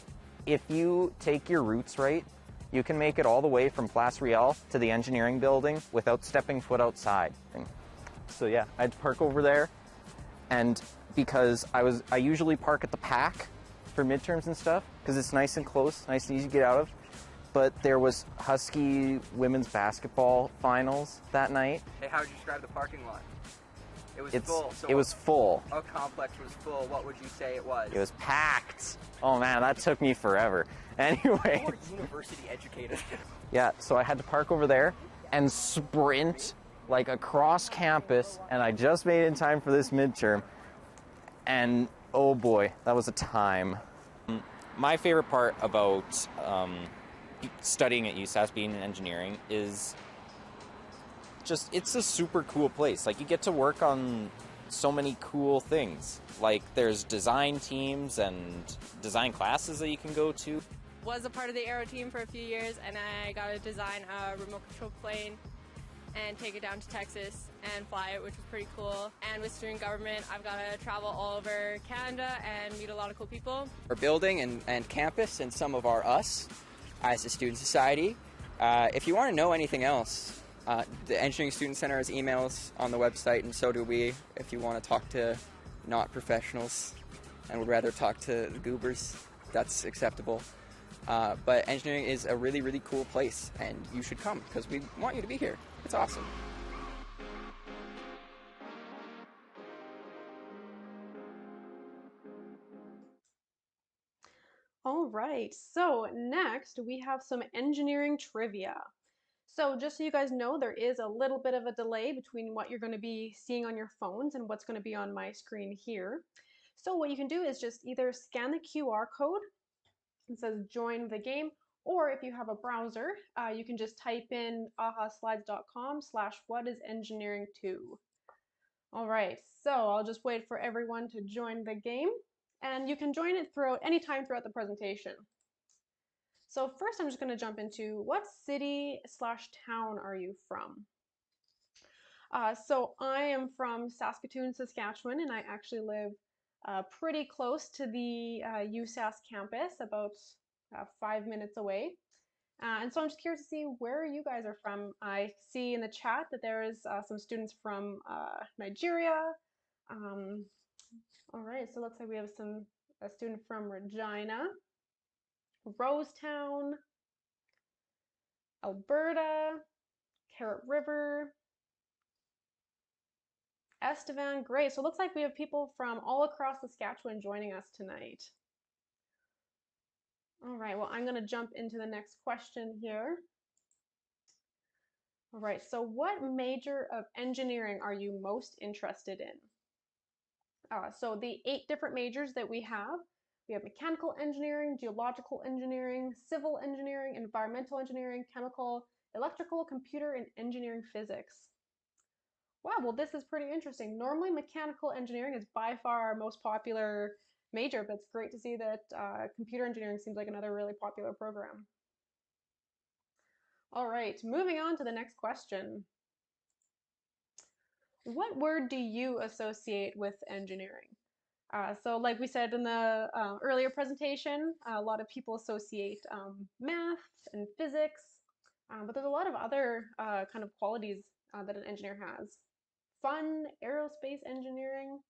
if you take your routes right, you can make it all the way from Place Riel to the engineering building without stepping foot outside. So yeah, I'd park over there, and because I usually park at the PAC for midterms and stuff, because it's nice and close, nice and easy to get out of. But there was Husky women's basketball finals that night. Hey, how would you describe the parking lot? It was full. So it was full. Our complex was full. What would you say it was? It was packed. Oh man, that took me forever. Anyway. We're university educated. Yeah, so I had to park over there and sprint like across campus, and I just made it in time for this midterm. And oh boy, that was a time. My favorite part about studying at USask, being in engineering, is just, it's a super cool place. Like, you get to work on so many cool things. Like, there's design teams and design classes that you can go to. Was a part of the aero team for a few years, and I got to design a remote control plane and take it down to Texas and fly it, which was pretty cool. And with student government, I've got to travel all over Canada and meet a lot of cool people. Our building and campus and some of our us as a student society. If you want to know anything else, the Engineering Student Center has emails on the website, and so do we. If you want to talk to not professionals and would rather talk to the goobers, that's acceptable. But engineering is a really, really cool place, and you should come because we want you to be here. It's awesome. All right, so next we have some engineering trivia. So just so you guys know, there is a little bit of a delay between what you're going to be seeing on your phones and what's going to be on my screen here. So what you can do is just either scan the QR code, it says join the game, Or if you have a browser, you can just type in ahaslides.com/whatisengineering2. All right, so I'll just wait for everyone to join the game, and you can join it any time throughout the presentation. So first I'm just going to jump into what city/town are you from? So I am from Saskatoon, Saskatchewan, and I actually live pretty close to the USask campus, about 5 minutes away. And so I'm just curious to see where you guys are from. I see in the chat that there is some students from Nigeria. All right, so it looks like we have a student from Regina, Rosetown, Alberta, Carrot River, Estevan. Great, so it looks like we have people from all across Saskatchewan joining us tonight. All right, well, I'm going to jump into the next question here. All right, so what major of engineering are you most interested in? So the 8 different majors that we have mechanical engineering, geological engineering, civil engineering, environmental engineering, chemical, electrical, computer, and engineering physics. Wow, well, this is pretty interesting. Normally, mechanical engineering is by far our most popular major, but it's great to see that computer engineering seems like another really popular program. All right, moving on to the next question. What word do you associate with engineering? So like we said in the earlier presentation, a lot of people associate math and physics, but there's a lot of other kind of qualities that an engineer has. Fun, aerospace engineering.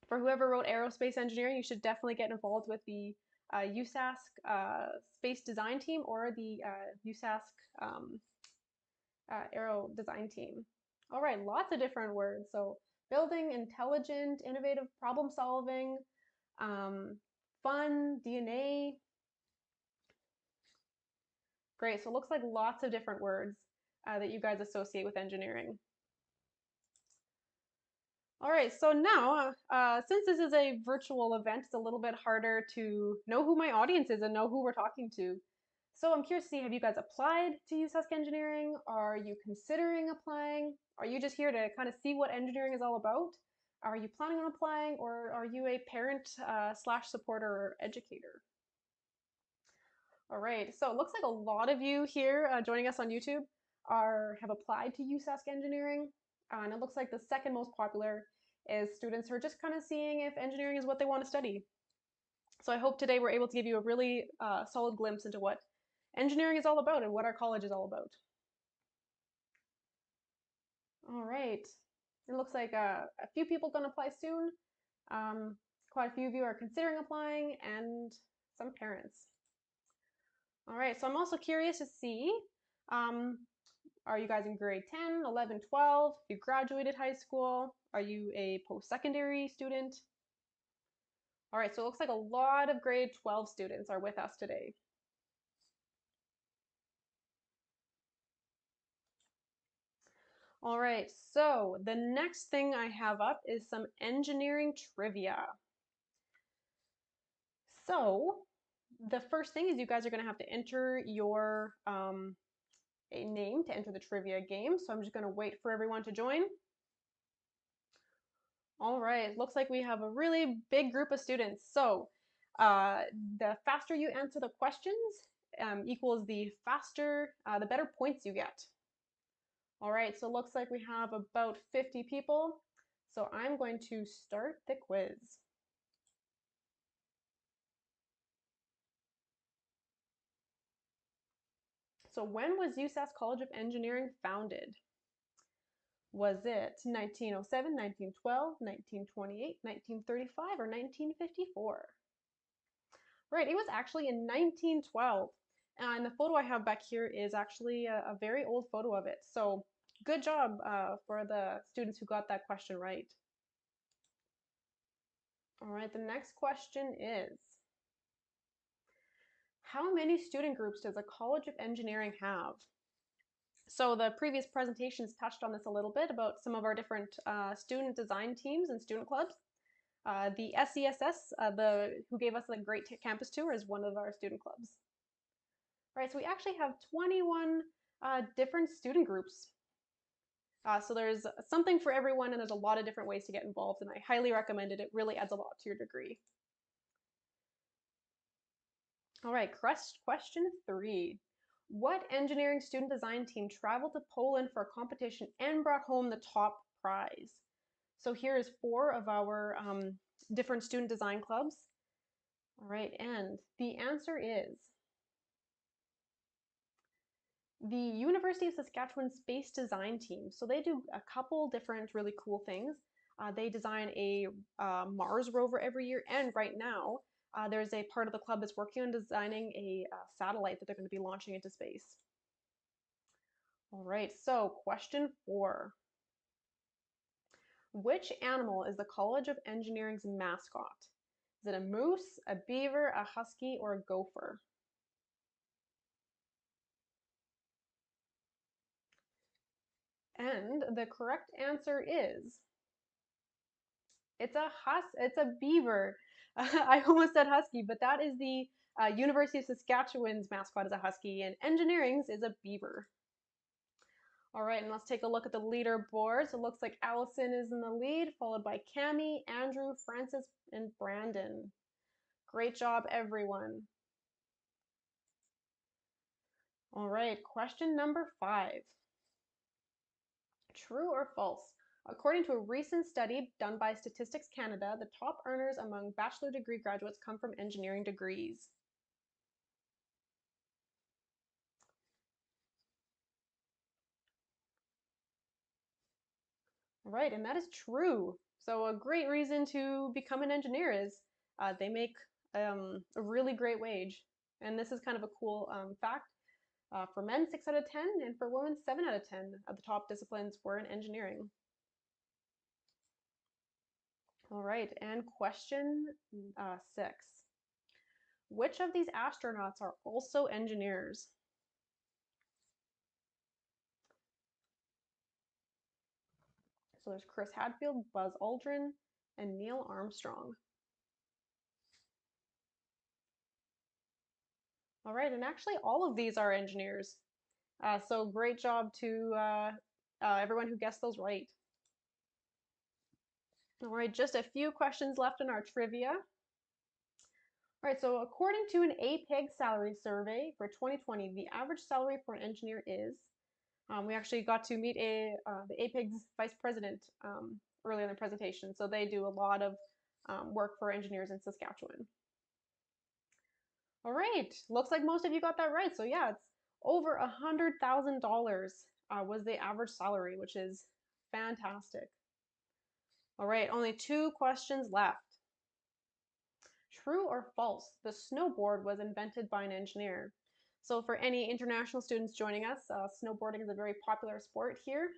For whoever wrote aerospace engineering, you should definitely get involved with the USask space design team or the USask aero design team. All right, lots of different words. So building, intelligent, innovative, problem solving, fun, DNA. Great, so it looks like lots of different words that you guys associate with engineering. All right, so now, since this is a virtual event, it's a little bit harder to know who my audience is and know who we're talking to. So I'm curious to see, have you guys applied to USask Engineering? Are you considering applying? Are you just here to kind of see what engineering is all about? Are you planning on applying, or are you a parent slash supporter or educator? All right, so it looks like a lot of you here joining us on YouTube have applied to USask Engineering. And it looks like the second most popular is students who are just kind of seeing if engineering is what they want to study. So I hope today we're able to give you a really solid glimpse into what engineering is all about and what our college is all about. All right, it looks like a few people are going to apply soon. Quite a few of you are considering applying, and some parents. All right, so I'm also curious to see, are you guys in grade 10, 11, 12? Have you graduated high school? Are you a post-secondary student? All right, so it looks like a lot of grade 12 students are with us today. All right, so the next thing I have up is some engineering trivia. So the first thing is you guys are going to have to enter your a name to enter the trivia game. So I'm just going to wait for everyone to join. All right, looks like we have a really big group of students. So the faster you answer the questions equals the better points you get. All right, so it looks like we have about 50 people. So I'm going to start the quiz. So when was USask College of Engineering founded? Was it 1907, 1912, 1928, 1935, or 1954? Right, it was actually in 1912. And the photo I have back here is actually a very old photo of it. So good job for the students who got that question right. All right, the next question is, how many student groups does a College of Engineering have? So the previous presentations touched on this a little bit about some of our different student design teams and student clubs. The SESS, who gave us a great campus tour, is one of our student clubs. All right, so we actually have 21 different student groups. So there's something for everyone, and there's a lot of different ways to get involved, and I highly recommend it. It really adds a lot to your degree. All right, question 3. What engineering student design team traveled to Poland for a competition and brought home the top prize? So here is 4 of our different student design clubs. All right, and the answer is the University of Saskatchewan Space Design Team. So they do a couple different really cool things. They design a Mars rover every year, and right now there's a part of the club that's working on designing a satellite that they're going to be launching into space. All right, so question 4. Which animal is the College of Engineering's mascot? Is it a moose, a beaver, a husky, or a gopher? And the correct answer is it's a beaver. I almost said husky, but that is the University of Saskatchewan's mascot is a husky, and engineering's is a beaver. All right, and let's take a look at the leaderboard. So it looks like Allison is in the lead, followed by Cami, Andrew, Francis, and Brandon. Great job, everyone. All right, question number 5. True or false? According to a recent study done by Statistics Canada, the top earners among bachelor degree graduates come from engineering degrees. All right, and that is true. So a great reason to become an engineer is they make a really great wage. And this is kind of a cool fact. For men, 6 out of 10, and for women, 7 out of 10 of the top disciplines were in engineering. All right, and question 6. Which of these astronauts are also engineers? So there's Chris Hadfield, Buzz Aldrin, and Neil Armstrong. All right, and actually all of these are engineers. So great job to everyone who guessed those right. All right, just a few questions left in our trivia. All right, so according to an APEGS salary survey for 2020, the average salary for an engineer is, we actually got to meet the APEGS Vice-President earlier in the presentation. So they do a lot of work for engineers in Saskatchewan. All right, looks like most of you got that right. So yeah, it's over $100,000 was the average salary, which is fantastic. All right, only 2 questions left. True or false, the snowboard was invented by an engineer? So for any international students joining us, snowboarding is a very popular sport here.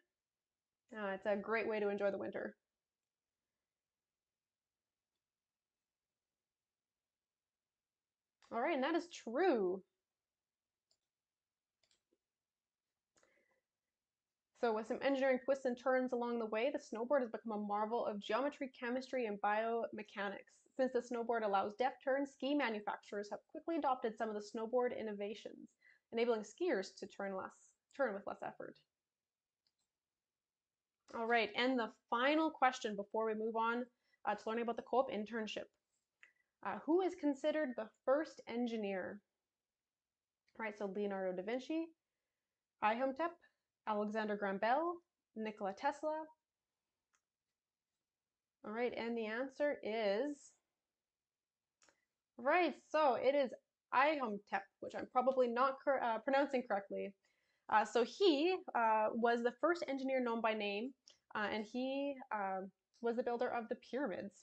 It's a great way to enjoy the winter. All right, and that is true. So with some engineering twists and turns along the way, the snowboard has become a marvel of geometry, chemistry, and biomechanics. Since the snowboard allows deft turns, ski manufacturers have quickly adopted some of the snowboard innovations, enabling skiers to turn with less effort. All right, and the final question before we move on to learning about the co-op internship. Who is considered the first engineer? All right, so Leonardo da Vinci, Imhotep, Alexander Graham Bell, Nikola Tesla. All right, and the answer is right. So it is Imhotep, which I'm probably not pronouncing correctly. So he was the first engineer known by name, and he was the builder of the pyramids.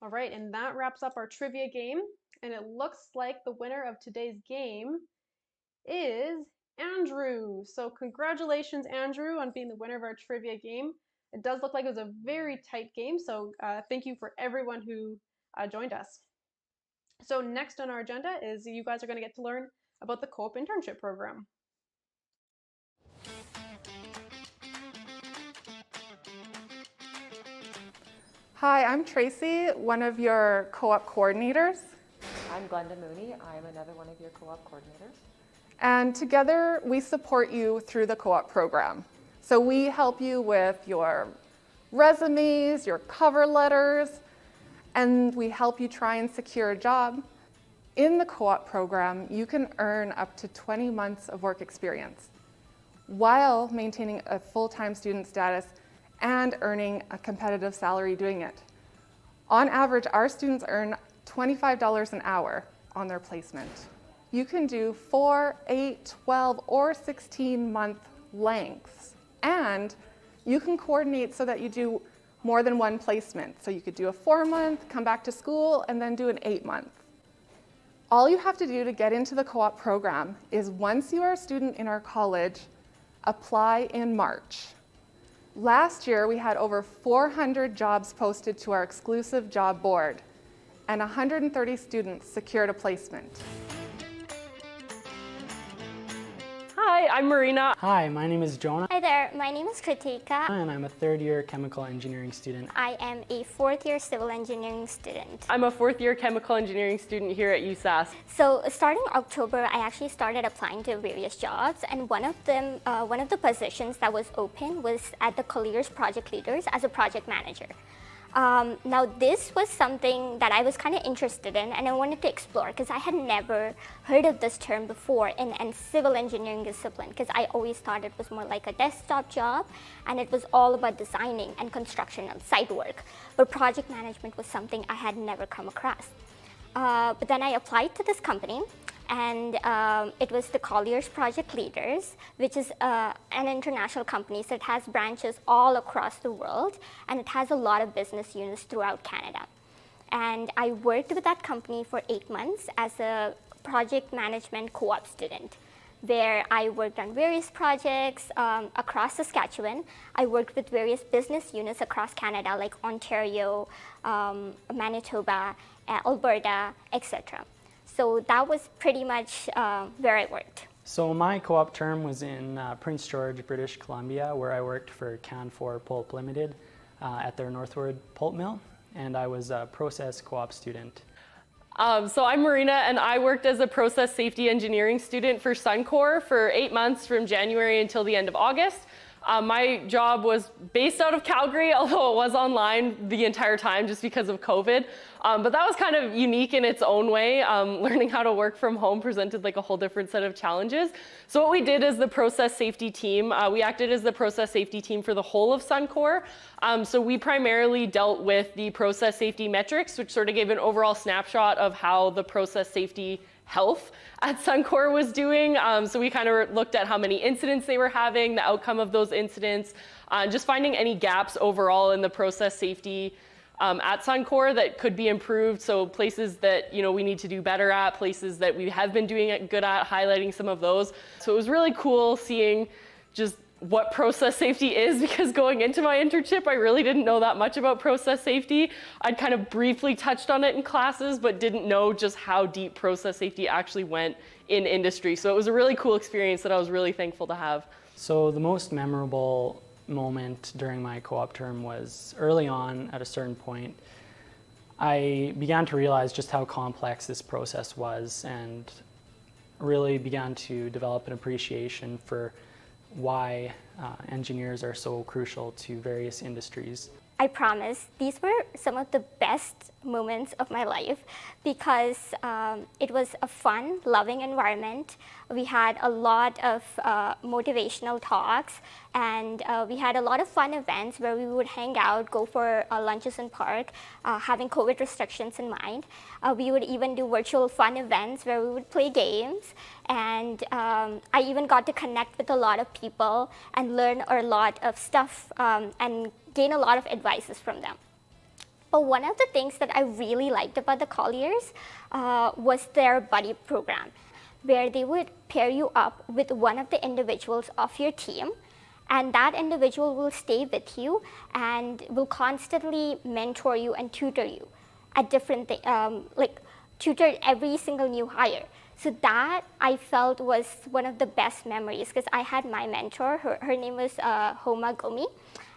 All right, and that wraps up our trivia game. And it looks like the winner of today's game is Andrew. So congratulations, Andrew, on being the winner of our trivia game. It does look like it was a very tight game, so thank you for everyone who joined us. So next on our agenda is you guys are going to get to learn about the co-op internship program. Hi, I'm Tracy, one of your co-op coordinators. I'm Glenda Mooney. I'm another one of your co-op coordinators. And together we support you through the co-op program. So we help you with your resumes, your cover letters, and we help you try and secure a job. In the co-op program, you can earn up to 20 months of work experience while maintaining a full-time student status and earning a competitive salary doing it. On average, our students earn $25 an hour on their placement. You can do 4, 8, 12, or 16-month lengths, and you can coordinate so that you do more than one placement. So you could do a 4-month, come back to school, and then do an 8-month. All you have to do to get into the co-op program is, once you are a student in our college, apply in March. Last year, we had over 400 jobs posted to our exclusive job board, and 130 students secured a placement. Hi, I'm Marina. Hi, my name is Jonah. Hi there, my name is Kritika. And I'm a third-year chemical engineering student. I am a fourth-year civil engineering student. I'm a fourth-year chemical engineering student here at USask. So starting October, I actually started applying to various jobs, and one of the positions that was open was at the Colliers Project Leaders as a project manager. Now this was something that I was kind of interested in and I wanted to explore, because I had never heard of this term before in civil engineering discipline, because I always thought it was more like a desktop job and it was all about designing and construction and site work. But project management was something I had never come across. But then I applied to this company, and it was the Colliers Project Leaders, which is an international company, so it has branches all across the world, and it has a lot of business units throughout Canada. And I worked with that company for 8 months as a project management co-op student, where I worked on various projects across Saskatchewan. I worked with various business units across Canada, like Ontario, Manitoba, Alberta, etc. So that was pretty much where I worked. So my co-op term was in Prince George, British Columbia, where I worked for Canfor Pulp Limited at their Northwood pulp mill, and I was a process co-op student. So I'm Marina, and I worked as a process safety engineering student for Suncor for 8 months from January until the end of August. My job was based out of Calgary, although it was online the entire time just because of COVID. But that was kind of unique in its own way. Learning how to work from home presented like a whole different set of challenges. So what we did as the process safety team, we acted as the process safety team for the whole of Suncor. So we primarily dealt with the process safety metrics, which sort of gave an overall snapshot of how the process safety health at Suncor was doing. So we kind of looked at how many incidents they were having, the outcome of those incidents, just finding any gaps overall in the process safety at Suncor that could be improved. So places that we need to do better at, places that we have been doing it good at, highlighting some of those. So it was really cool seeing just what process safety is, because going into my internship, I really didn't know that much about process safety. I'd kind of briefly touched on it in classes, but didn't know just how deep process safety actually went in industry. So it was a really cool experience that I was really thankful to have. So the most memorable moment during my co-op term was early on. At a certain point, I began to realize just how complex this process was, and really began to develop an appreciation for why engineers are so crucial to various industries. I promise these were some of the best moments of my life, because it was a fun, loving environment. We had a lot of motivational talks, and we had a lot of fun events where we would hang out, go for lunches in park, having COVID restrictions in mind. We would even do virtual fun events where we would play games, and I even got to connect with a lot of people and learn a lot of stuff and gain a lot of advices from them. But one of the things that I really liked about the Colliers was their buddy program, where they would pair you up with one of the individuals of your team, and that individual will stay with you and will constantly mentor you and tutor you at different things, like tutor every single new hire. So that I felt was one of the best memories, because I had my mentor, her name was Homa Gomi,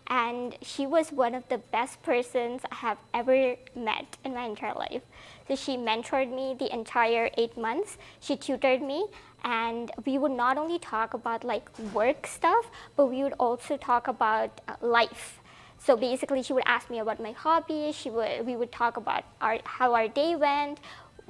and she was one of the best persons I have ever met in my entire life. So she mentored me the entire 8 months. She tutored me, and we would not only talk about like work stuff, but we would also talk about life. So basically, she would ask me about my hobbies. We would talk about how our day went,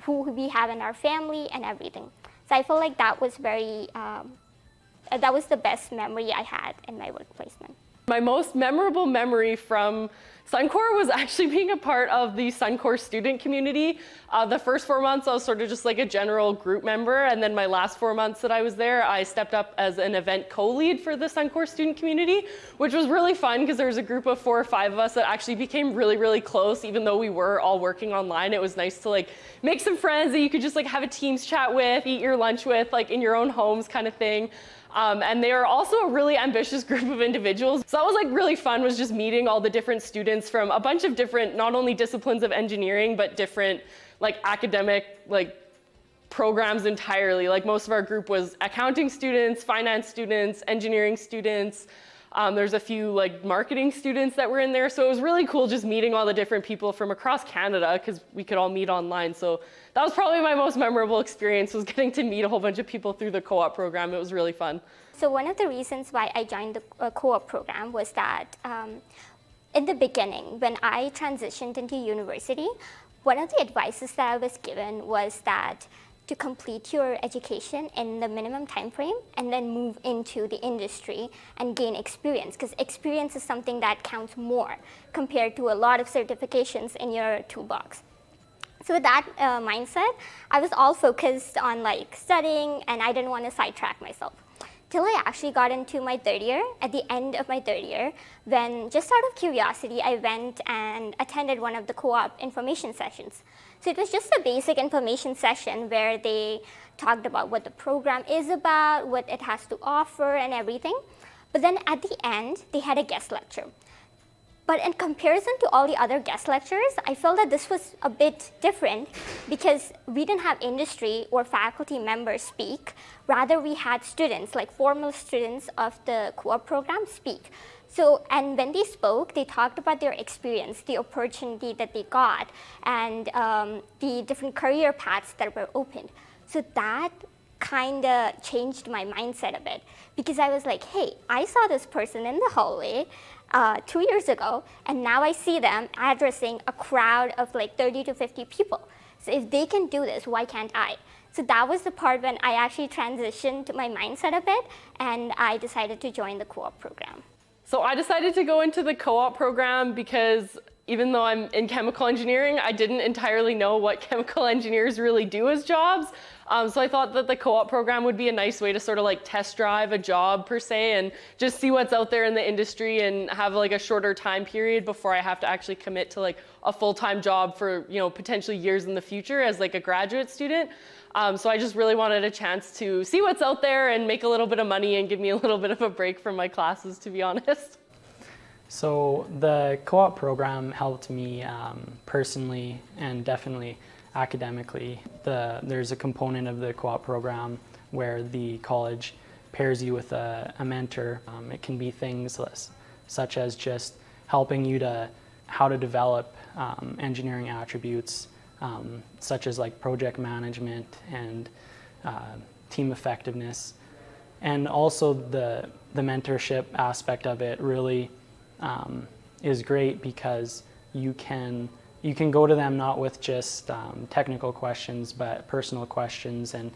who we have in our family, and everything. So I feel like that was that was the best memory I had in my work placement. My most memorable memory from Suncor was actually being a part of the Suncor student community. The first 4 months I was sort of just like a general group member, and then my last 4 months that I was there, I stepped up as an event co-lead for the Suncor student community, which was really fun because there was a group of 4 or 5 of us that actually became really, really close, even though we were all working online. It was nice to like make some friends that you could just like have a Teams chat with, eat your lunch with, like in your own homes kind of thing. And they are also a really ambitious group of individuals. So that was like really fun, was just meeting all the different students from a bunch of different, not only disciplines of engineering, but different like academic like programs entirely. Like most of our group was accounting students, finance students, engineering students. There's a few like marketing students that were in there. So it was really cool just meeting all the different people from across Canada, because we could all meet online. So that was probably my most memorable experience, was getting to meet a whole bunch of people through the co-op program. It was really fun. So one of the reasons why I joined the co-op program was that in the beginning, when I transitioned into university, one of the advices that I was given was that to complete your education in the minimum time frame and then move into the industry and gain experience, because experience is something that counts more compared to a lot of certifications in your toolbox. So with that mindset, I was all focused on like studying, and I didn't want to sidetrack myself. Till I actually got into my 3rd year, at the end of my 3rd year, when just out of curiosity, I went and attended one of the co-op information sessions. So it was just a basic information session where they talked about what the program is about, what it has to offer, and everything. But then at the end, they had a guest lecture. But in comparison to all the other guest lectures, I felt that this was a bit different because we didn't have industry or faculty members speak. Rather, we had students, like formal students of the co-op program, speak. So, and when they spoke, they talked about their experience, the opportunity that they got, and the different career paths that were opened. So that kind of changed my mindset a bit, because I was like, hey, I saw this person in the hallway 2 years ago, and now I see them addressing a crowd of like 30 to 50 people. So if they can do this, why can't I? So that was the part when I actually transitioned my mindset a bit, and I decided to join the co-op program. So I decided to go into the co-op program because even though I'm in chemical engineering, I didn't entirely know what chemical engineers really do as jobs. So I thought that the co-op program would be a nice way to sort of like test drive a job per se, and just see what's out there in the industry and have like a shorter time period before I have to actually commit to like a full-time job for, you know, potentially years in the future as like a graduate student. So I just really wanted a chance to see what's out there and make a little bit of money and give me a little bit of a break from my classes, to be honest. So the co-op program helped me personally and definitely academically. There's a component of the co-op program where the college pairs you with a mentor. It can be things such as just helping you to how to develop engineering attributes, such as like project management and team effectiveness. And also the mentorship aspect of it really is great, because you can go to them not with just technical questions, but personal questions, and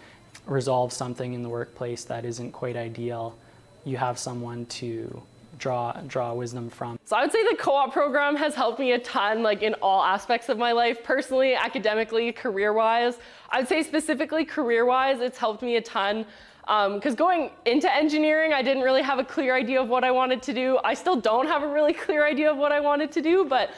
resolve something in the workplace that isn't quite ideal. You have someone to draw wisdom from. So I would say the co-op program has helped me a ton, like in all aspects of my life, personally, academically, career-wise. I would say specifically career-wise, it's helped me a ton. Because going into engineering, I didn't really have a clear idea of what I wanted to do. I still don't have a really clear idea of what I wanted to do, but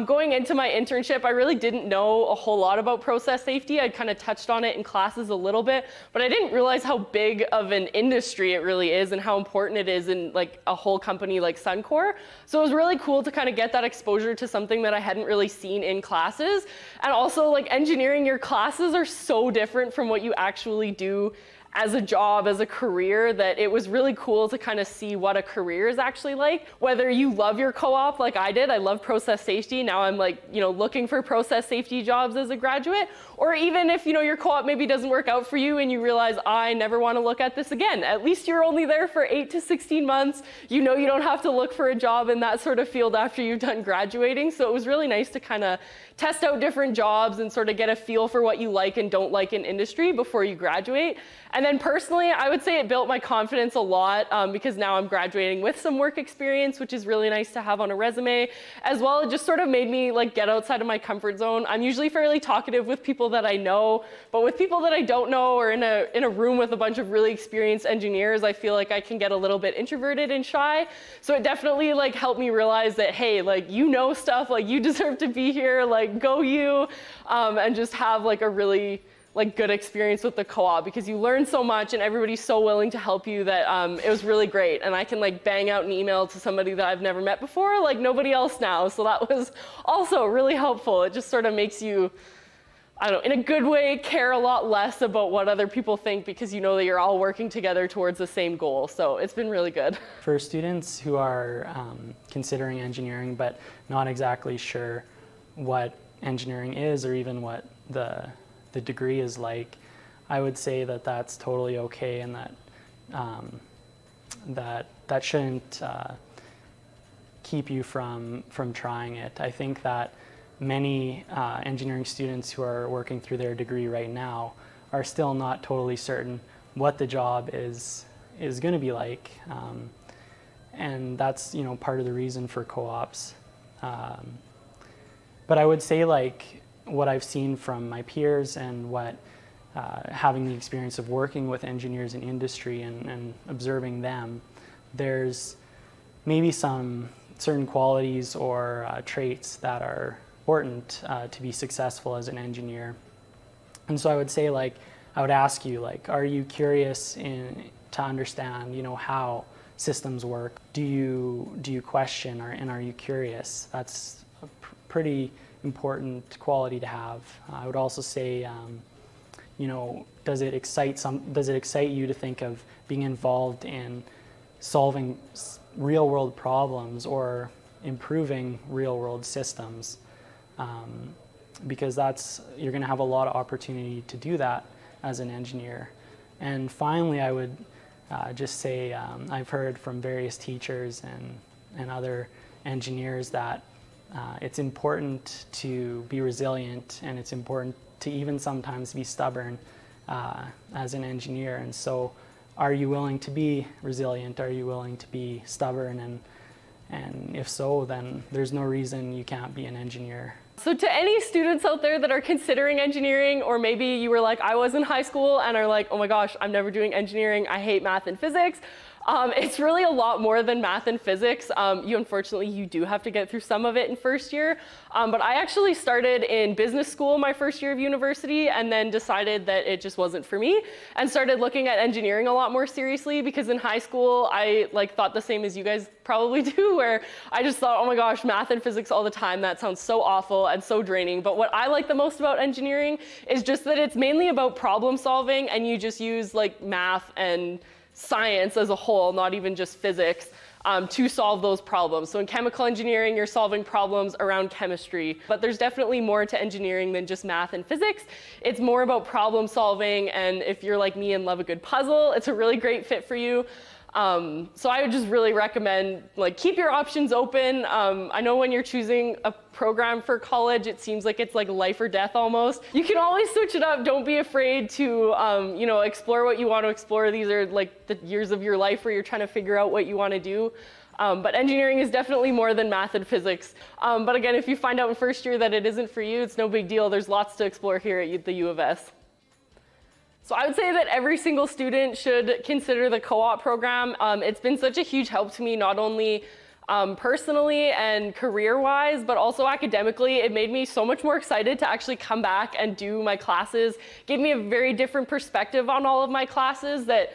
going into my internship, I really didn't know a whole lot about process safety. I kind of touched on it in classes a little bit, but I didn't realize how big of an industry it really is and how important it is in like a whole company like Suncor. So it was really cool to kind of get that exposure to something that I hadn't really seen in classes. And also, like, engineering, your classes are so different from what you actually do as a job, as a career, that it was really cool to kind of see what a career is actually like. Whether you love your co-op like I did, I love process safety. Now I'm like, looking for process safety jobs as a graduate. Or even if, your co-op maybe doesn't work out for you and you realize, I never want to look at this again. At least you're only there for 8 to 16 months. You don't have to look for a job in that sort of field after you've done graduating. So it was really nice to kind of test out different jobs and sort of get a feel for what you like and don't like in industry before you graduate. And then personally, I would say it built my confidence a lot because now I'm graduating with some work experience, which is really nice to have on a resume. As well, it just sort of made me get outside of my comfort zone. I'm usually fairly talkative with people that I know, but with people that I don't know or in a room with a bunch of really experienced engineers, I feel like I can get a little bit introverted and shy. So it definitely helped me realize that, hey, stuff, you deserve to be here, go you, and just have a really good experience with the co-op because you learn so much and everybody's so willing to help you that it was really great. And I can bang out an email to somebody that I've never met before like nobody else now. So that was also really helpful. It just sort of makes you, I don't know, in a good way, care a lot less about what other people think because you know that you're all working together towards the same goal. So it's been really good. For students who are considering engineering but not exactly sure what engineering is or even what the degree is like, I would say that that's totally okay and that shouldn't keep you from trying it. I think that many engineering students who are working through their degree right now are still not totally certain what the job is going to be like, and that's part of the reason for co-ops. But I would say what I've seen from my peers and what having the experience of working with engineers in industry and observing them, there's maybe some certain qualities or traits that are important to be successful as an engineer. And so I would say I would ask you are you curious to understand how systems work? Do you question and are you curious? That's a pretty important quality to have. I would also say, does it excite you to think of being involved in solving real-world problems or improving real-world systems? Because you're going to have a lot of opportunity to do that as an engineer. And finally, I would just say I've heard from various teachers and other engineers that it's important to be resilient and it's important to even sometimes be stubborn as an engineer. And so are you willing to be resilient? Are you willing to be stubborn? And if so, then there's no reason you can't be an engineer. So to any students out there that are considering engineering, or maybe you were I was in high school and are oh my gosh, I'm never doing engineering, I hate math and physics. It's really a lot more than math and physics. Unfortunately, you do have to get through some of it in first year. But I actually started in business school my first year of university and then decided that it just wasn't for me and started looking at engineering a lot more seriously because in high school, I thought the same as you guys probably do, where I just thought, oh my gosh, math and physics all the time, that sounds so awful and so draining. But what I like the most about engineering is just that it's mainly about problem solving and you just use math and science as a whole, not even just physics, to solve those problems. So in chemical engineering, you're solving problems around chemistry, but there's definitely more to engineering than just math and physics. It's more about problem solving, and if you're like me and love a good puzzle, it's a really great fit for you. So I would just really recommend, keep your options open. I know when you're choosing a program for college, it seems like it's life or death almost. You can always switch it up. Don't be afraid to, explore what you want to explore. These are the years of your life where you're trying to figure out what you want to do. But engineering is definitely more than math and physics. But again, if you find out in first year that it isn't for you, it's no big deal. There's lots to explore here at the U of S. So I would say that every single student should consider the co-op program. It's been such a huge help to me, not only personally and career-wise, but also academically. It made me so much more excited to actually come back and do my classes. Gave me a very different perspective on all of my classes that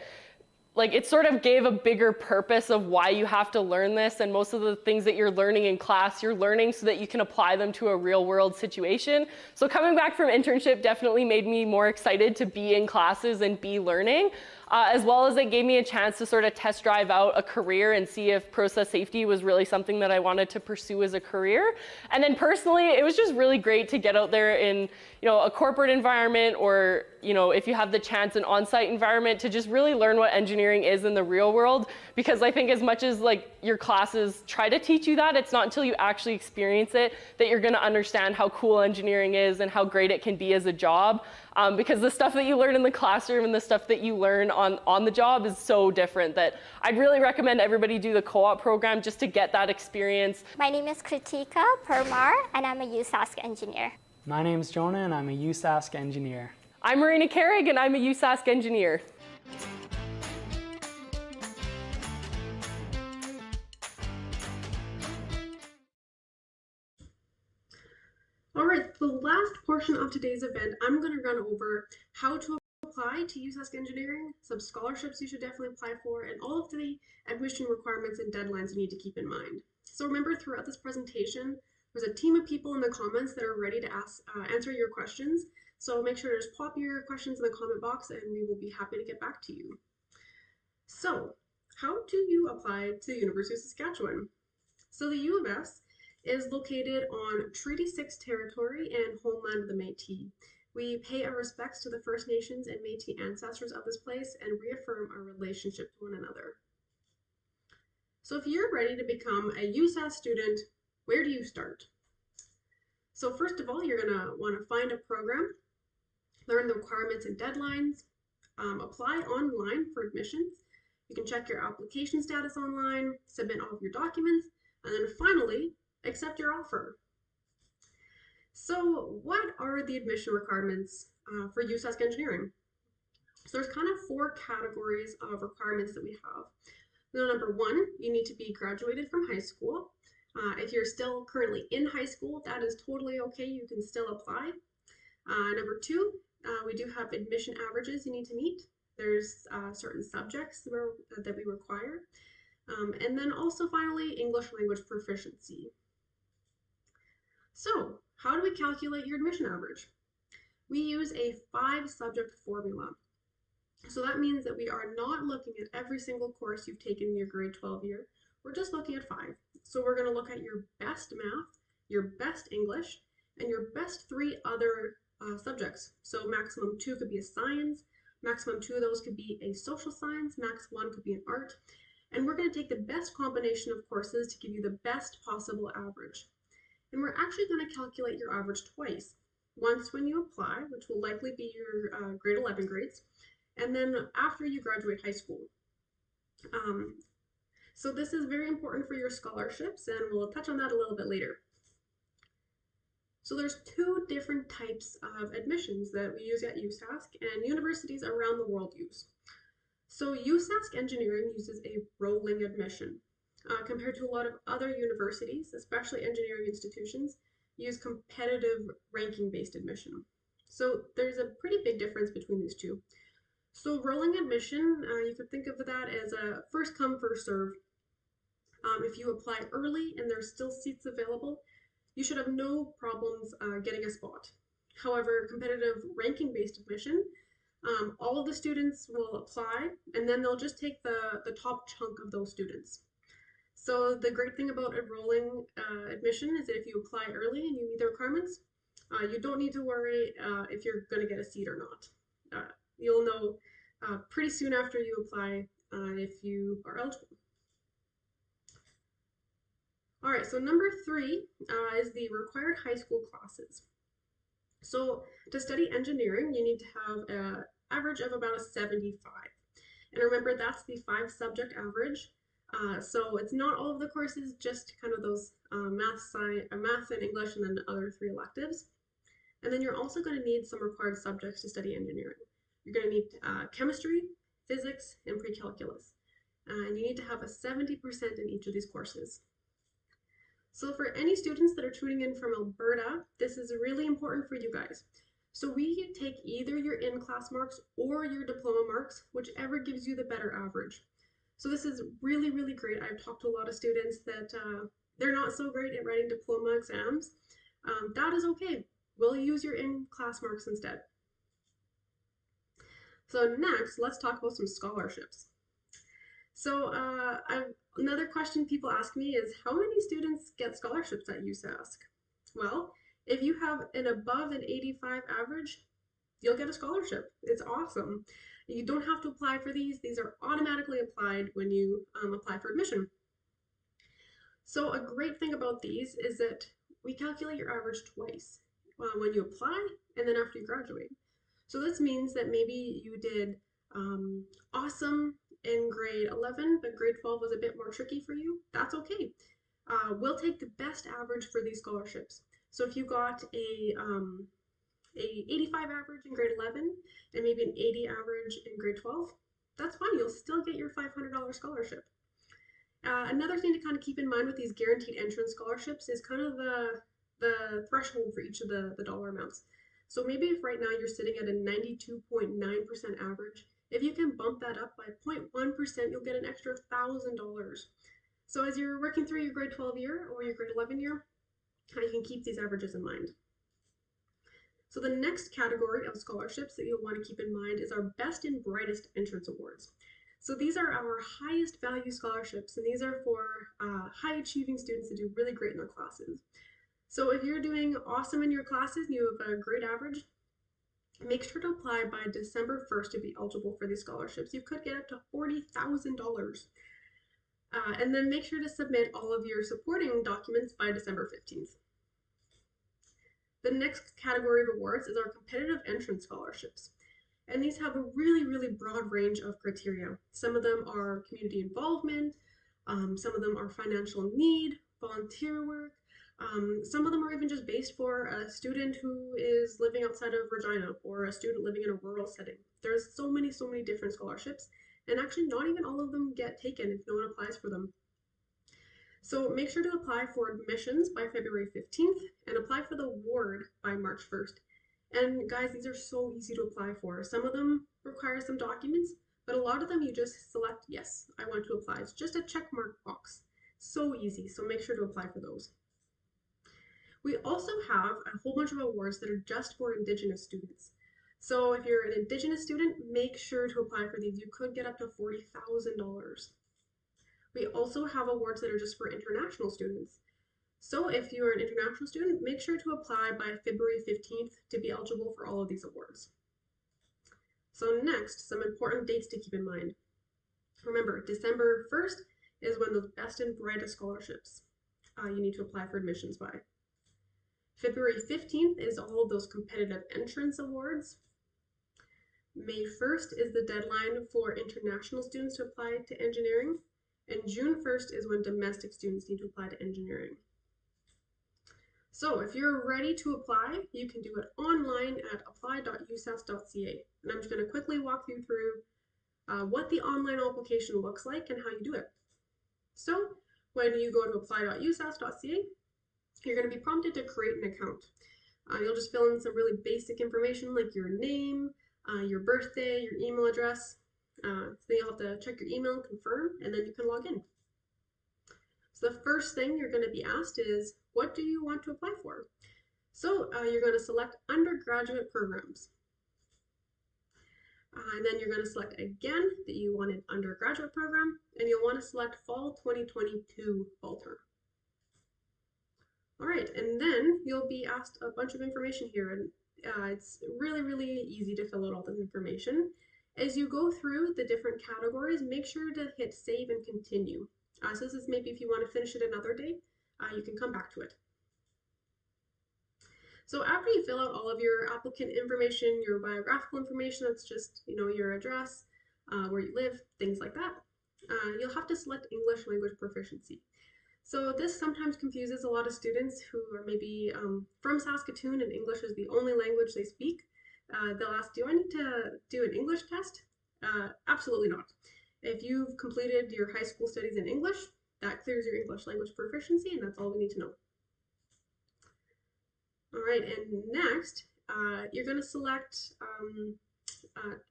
like it sort of gave a bigger purpose of why you have to learn this, and most of the things that you're learning in class, you're learning so that you can apply them to a real world situation. So coming back from internship definitely made me more excited to be in classes and be learning, as well as it gave me a chance to sort of test drive out a career and see if process safety was really something that I wanted to pursue as a career. And then personally, it was just really great to get out there in, you know, a corporate environment, or, you know, if you have the chance, an on-site environment, to just really learn what engineering is in the real world. Because I think as much as like your classes try to teach you that, it's not until you actually experience it that you're going to understand how cool engineering is and how great it can be as a job. Because the stuff that you learn in the classroom and the stuff that you learn on the job is so different, that I'd really recommend everybody do the co-op program just to get that experience. My name is Kritika Permar, and I'm a USask engineer. My name's Jonah, and I'm a USask engineer. I'm Marina Carrig, and I'm a USask engineer. All right, the last portion of today's event, I'm going to run over how to apply to USask Engineering, some scholarships you should definitely apply for, and all of the admission requirements and deadlines you need to keep in mind. So remember, throughout this presentation, there's a team of people in the comments that are ready to answer your questions. So make sure to just pop your questions in the comment box, and we will be happy to get back to you. So how do you apply to the University of Saskatchewan? So the U of S is located on Treaty 6 territory and homeland of the Métis. We pay our respects to the First Nations and Métis ancestors of this place and reaffirm our relationship to one another. So if you're ready to become a USask student, where do you start? So first of all, you're going to want to find a program, learn the requirements and deadlines, apply online for admissions. You can check your application status online, submit all of your documents, and then finally, accept your offer. So what are the admission requirements for USask Engineering? So there's kind of 4 categories of requirements that we have. Now, number 1, you need to be graduated from high school. If you're still currently in high school, that is totally okay. You can still apply. Number 2, we do have admission averages you need to meet. There's certain subjects that we require. And then also finally, English language proficiency. So how do we calculate your admission average? We use a 5-subject formula. So that means that we are not looking at every single course you've taken in your grade 12 year. We're just looking at 5. So we're going to look at your best math, your best English, and your best 3 other subjects. So maximum 2 could be a science, maximum 2 of those could be a social science, max 1 could be an art. And we're going to take the best combination of courses to give you the best possible average. And we're actually going to calculate your average twice. Once when you apply, which will likely be your grade 11 grades, and then after you graduate high school. So this is very important for your scholarships, and we'll touch on that a little bit later. So there's 2 different types of admissions that we use at USask and universities around the world use. So USask Engineering uses a rolling admission. Compared to a lot of other universities, especially engineering institutions, use competitive ranking-based admission. So there's a pretty big difference between these 2. So rolling admission, you could think of that as a first come, first serve. If you apply early and there's still seats available, you should have no problems getting a spot. However, competitive ranking-based admission, all of the students will apply, and then they'll just take the top chunk of those students. So the great thing about a rolling admission is that if you apply early and you meet the requirements, you don't need to worry if you're going to get a seat or not. You'll know pretty soon after you apply if you are eligible. All right, so number 3 is the required high school classes. So to study engineering, you need to have an average of about a 75. And remember, that's the 5-subject average. So it's not all of the courses, just kind of those math and English, and then the other 3 electives. And then you're also going to need some required subjects to study engineering. You're going to need chemistry, physics, and pre-calculus. And you need to have a 70% in each of these courses. So for any students that are tuning in from Alberta, this is really important for you guys. So we take either your in-class marks or your diploma marks, whichever gives you the better average. So this is really, really great. I've talked to a lot of students that they're not so great at writing diploma exams. That is okay. We'll use your in-class marks instead. So next, let's talk about some scholarships. So another question people ask me is, how many students get scholarships at USask? Well, if you have an above an 85 average, you'll get a scholarship. It's awesome. You don't have to apply for these. These are automatically applied when you apply for admission. So a great thing about these is that we calculate your average twice, when you apply and then after you graduate. So this means that maybe you did awesome in grade 11, but grade 12 was a bit more tricky for you. That's okay. We'll take the best average for these scholarships. So if you got a 85 average in grade 11 and maybe an 80 average in grade 12, that's fine. You'll still get your $500 scholarship. Another thing to kind of keep in mind with these guaranteed entrance scholarships is kind of the threshold for each of the dollar amounts. So maybe if right now you're sitting at a 92.9% average, if you can bump that up by 0.1%, you'll get an extra $1,000. So as you're working through your grade 12 year or your grade 11 year, you can keep these averages in mind. So the next category of scholarships that you'll want to keep in mind is our Best and Brightest Entrance Awards. So these are our highest value scholarships, and these are for high achieving students that do really great in their classes. So if you're doing awesome in your classes and you have a great average, make sure to apply by December 1st to be eligible for these scholarships. You could get up to $40,000. And then make sure to submit all of your supporting documents by December 15th. The next category of awards is our competitive entrance scholarships. And these have a really, really broad range of criteria. Some of them are community involvement, some of them are financial need, volunteer work, some of them are even just based for a student who is living outside of Regina or a student living in a rural setting. There's so many different scholarships, and actually not even all of them get taken if no one applies for them. So make sure to apply for admissions by February 15th and apply for the award by March 1st. And guys, these are so easy to apply for. Some of them require some documents, but a lot of them you just select, yes, I want to apply. It's just a check mark box. So easy, so make sure to apply for those. We also have a whole bunch of awards that are just for Indigenous students. So if you're an Indigenous student, make sure to apply for these. You could get up to $40,000. We also have awards that are just for international students. So if you're an international student, make sure to apply by February 15th to be eligible for all of these awards. So next, some important dates to keep in mind. Remember, December 1st is when those best and brightest scholarships you need to apply for admissions by. February 15th is all of those competitive entrance awards. May 1st is the deadline for international students to apply to engineering. And June 1st is when domestic students need to apply to engineering. So if you're ready to apply, you can do it online at apply.usask.ca. And I'm just going to quickly walk you through what the online application looks like and how you do it. So when you go to apply.usask.ca, you're going to be prompted to create an account. You'll just fill in some really basic information like your name, your birthday, your email address. So then you'll have to check your email and confirm, and then you can log in. So the first thing you're going to be asked is, what do you want to apply for? So you're going to select undergraduate programs. And then you're going to select again that you want an undergraduate program, and you'll want to select fall 2022 fall term. All right, and then you'll be asked a bunch of information here, and it's really, really easy to fill out all this information. As you go through the different categories, make sure to hit save and continue. So this is maybe if you want to finish it another day, you can come back to it. So after you fill out all of your applicant information, your biographical information, that's just, your address, where you live, things like that, you'll have to select English language proficiency. So this sometimes confuses a lot of students who are maybe from Saskatoon and English is the only language they speak. They'll ask, do I need to do an English test? Absolutely not. If you've completed your high school studies in English, that clears your English language proficiency, and that's all we need to know. All right, and next, you're going to select,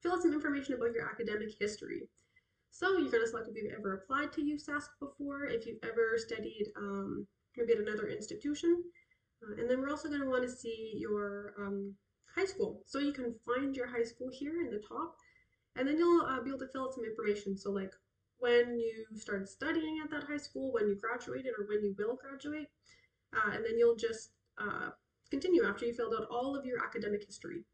fill out some information about your academic history. So you're going to select if you've ever applied to USask before, if you've ever studied maybe at another institution. And then we're also going to want to see your high school. So you can find your high school here in the top, and then you'll be able to fill out some information. So like when you started studying at that high school, when you graduated, or when you will graduate. And then you'll just continue after you filled out all of your academic history.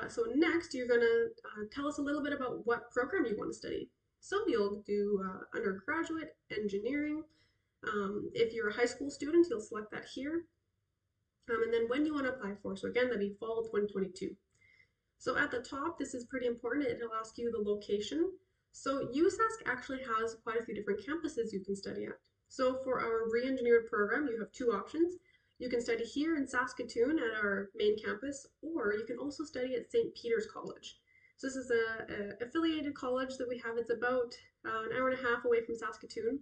So next, you're going to tell us a little bit about what program you want to study. So you'll do undergraduate engineering. If you're a high school student, you'll select that here. And then when you want to apply for. So again, that'd be fall 2022. So at the top, this is pretty important. It'll ask you the location. So USask actually has quite a few different campuses you can study at. So for our re-engineered program, you have two options. You can study here in Saskatoon at our main campus, or you can also study at St. Peter's College. So this is an affiliated college that we have. It's about an hour and a half away from Saskatoon.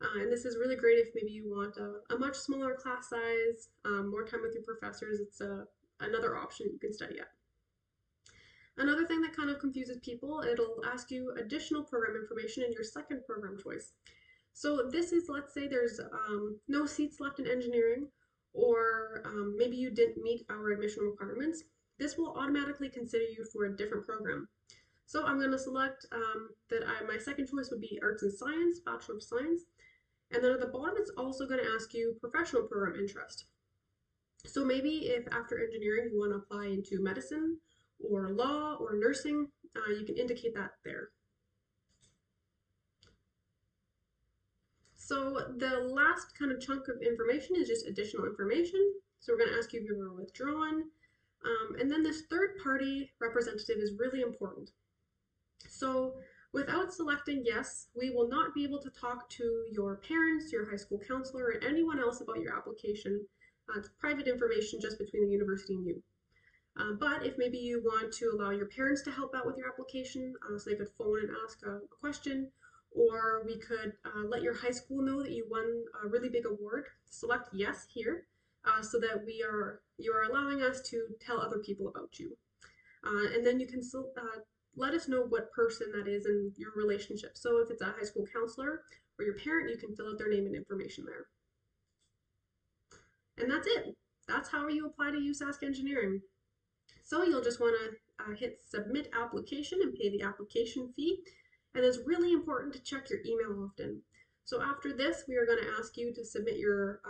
And this is really great if maybe you want a much smaller class size, more time with your professors. It's another option you can study at. Another thing that kind of confuses people, it'll ask you additional program information in your second program choice. So this is, let's say there's no seats left in engineering, or maybe you didn't meet our admission requirements. This will automatically consider you for a different program. So I'm going to select that my second choice would be Arts and Science, Bachelor of Science. And then at the bottom, it's also going to ask you professional program interest. So maybe if after engineering you want to apply into medicine or law or nursing, you can indicate that there. So the last kind of chunk of information is just additional information. So we're going to ask you if you were withdrawn. And then this third party representative is really important. So without selecting yes, we will not be able to talk to your parents, your high school counselor, or anyone else about your application. It's private information just between the university and you. But if maybe you want to allow your parents to help out with your application, so they could phone and ask a question, or we could let your high school know that you won a really big award, select yes here, so that you are allowing us to tell other people about you. And then you can let us know what person that is in your relationship. So if it's a high school counselor or your parent, you can fill out their name and information there. And that's it. That's how you apply to USask Engineering. So you'll just want to hit submit application and pay the application fee. And it's really important to check your email often. So after this, we are going to ask you to submit your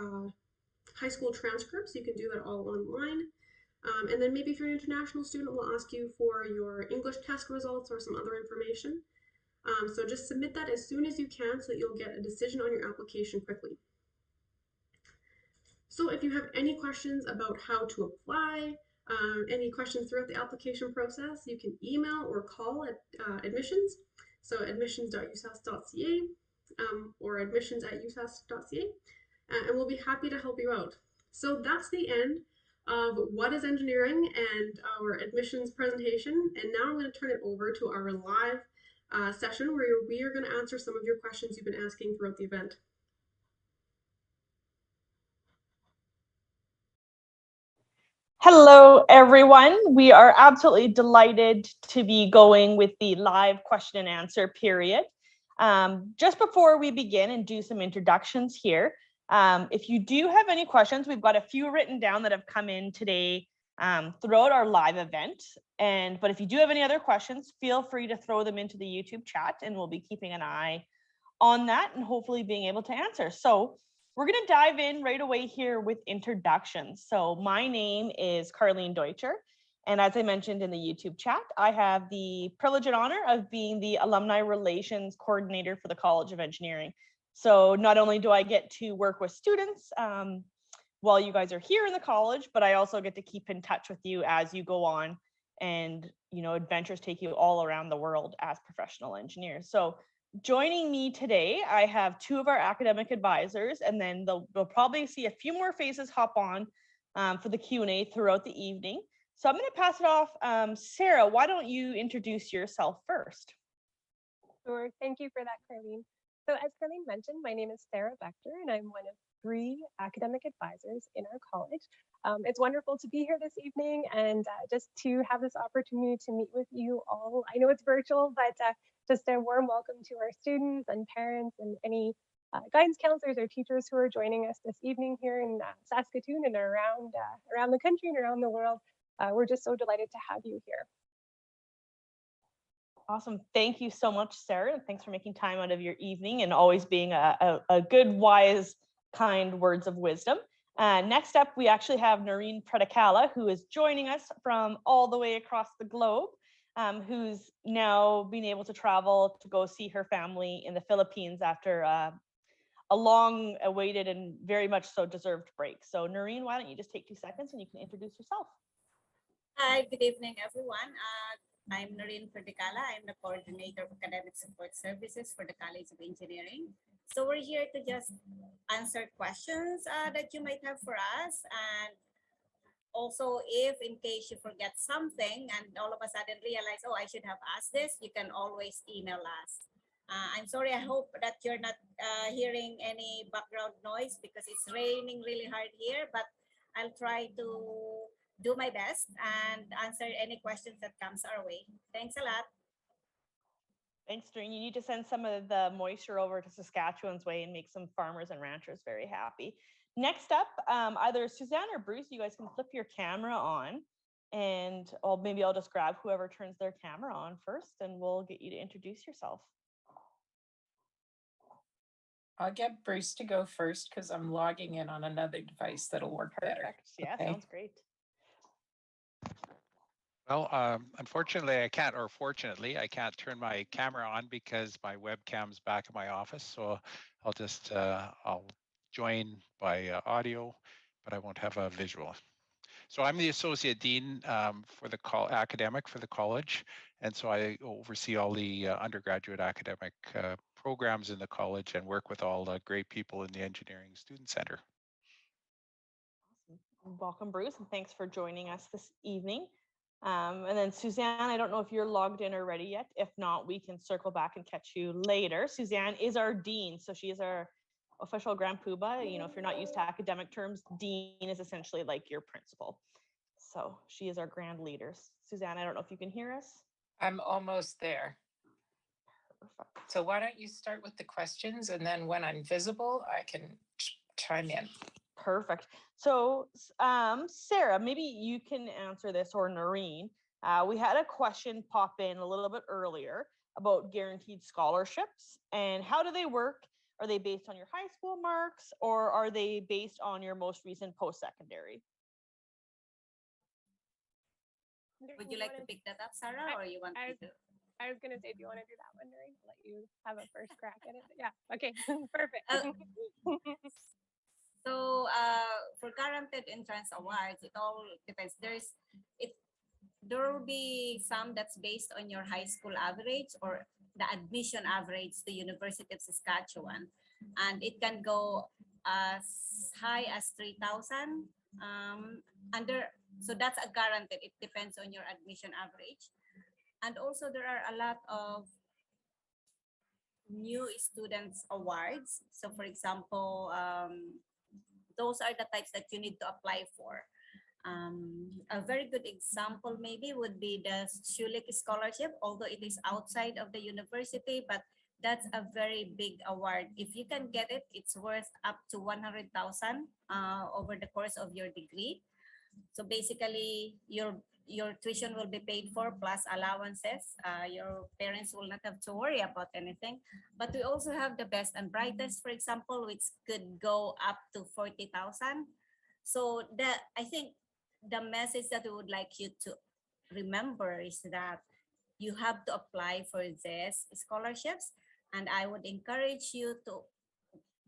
high school transcripts. You can do that all online. And then maybe if you're an international student, we'll ask you for your English test results or some other information. So just submit that as soon as you can so that you'll get a decision on your application quickly. So if you have any questions about how to apply, any questions throughout the application process, you can email or call at admissions. So admissions.usask.ca or admissions@usask.ca, and we'll be happy to help you out. So that's the end of what is engineering and our admissions presentation. And now I'm going to turn it over to our live session where we are going to answer some of your questions you've been asking throughout the event. Hello, everyone. We are absolutely delighted to be going with the live question and answer period. Just before we begin and do some introductions here, if you do have any questions, we've got a few written down that have come in today throughout our live event. But if you do have any other questions, feel free to throw them into the YouTube chat, and we'll be keeping an eye on that and hopefully being able to answer. So we're going to dive in right away here with introductions. So my name is Carlene Deutscher, and as I mentioned in the YouTube chat, I have the privilege and honor of being the Alumni Relations Coordinator for the College of Engineering. So not only do I get to work with students while you guys are here in the college, but I also get to keep in touch with you as you go on, and adventures take you all around the world as professional engineers. So joining me today, I have two of our academic advisors, and then we'll probably see a few more faces hop on for the Q&A throughout the evening. So I'm going to pass it off. Sarah, why don't you introduce yourself first? Sure. Thank you for that, Carlene. So as Carlene mentioned, my name is Sarah Bechter, and I'm one of 3 academic advisors in our college. It's wonderful to be here this evening and just to have this opportunity to meet with you all. I know it's virtual, but just a warm welcome to our students and parents and any guidance counselors or teachers who are joining us this evening here in Saskatoon and around the country and around the world. We're just so delighted to have you here. Awesome. Thank you so much, Sarah. And thanks for making time out of your evening and always being a good, wise, kind words of wisdom. Next up, we actually have Noreen Predicala, who is joining us from all the way across the globe, who's now been able to travel to go see her family in the Philippines after a long awaited and very much so deserved break. So Noreen, why don't you just take 2 seconds and you can introduce yourself. Hi, good evening, everyone. I'm Noreen Predicala. I'm the coordinator of academic support services for the College of Engineering. So we're here to just answer questions that you might have for us. And also, if in case you forget something and all of a sudden realize, oh, I should have asked this, you can always email us. I'm sorry, I hope that you're not hearing any background noise because it's raining really hard here, but I'll try to do my best and answer any questions that comes our way. Thanks a lot. Thanks, Doreen. You need to send some of the moisture over to Saskatchewan's way and make some farmers and ranchers very happy. Next up, either Suzanne or Bruce, you guys can flip your camera on and maybe I'll just grab whoever turns their camera on first and we'll get you to introduce yourself. I'll get Bruce to go first because I'm logging in on another device that'll work better. Yeah, okay. Sounds great. Well, unfortunately, I can't, or fortunately, I can't turn my camera on because my webcam's back in my office. So I'll just, I'll join by audio, but I won't have a visual. So I'm the Associate Dean for the academic for the college. And so I oversee all the undergraduate academic programs in the college and work with all the great people in the Engineering Student Center. Awesome. Welcome, Bruce, and thanks for joining us this evening. And then Suzanne, I don't know if you're logged in already yet. If not, we can circle back and catch you later. Suzanne is our dean, so she is our official Grand Poobah. You know, if you're not used to academic terms, dean is essentially like your principal. So she is our grand leader. Suzanne, I don't know if you can hear us. I'm almost there. Perfect. So why don't you start with the questions and then when I'm visible, I can chime in. Perfect. So Sarah, maybe you can answer this, or Noreen. We had a question pop in a little bit earlier about guaranteed scholarships and how do they work? Are they based on your high school marks or are they based on your most recent post-secondary? Would you like to pick that up, Sarah, or you want me to? I was going to say, do you want to do that one, Noreen? Let you have a first crack at it. Yeah. Okay. Perfect. So for guaranteed entrance awards, it all depends. There will be some that's based on your high school average or the admission average to University of Saskatchewan, and it can go as high as 3,000 so that's a guaranteed. It depends on your admission average, and also there are a lot of new students awards. So for example, those are the types that you need to apply for. A very good example maybe would be the Schulich Scholarship, although it is outside of the university, but that's a very big award. If you can get it, it's worth up to 100,000 over the course of your degree. So basically, your tuition will be paid for plus allowances. Your parents will not have to worry about anything. But we also have the best and brightest, for example, which could go up to 40,000. So I think the message that we would like you to remember is that you have to apply for these scholarships, and I would encourage you to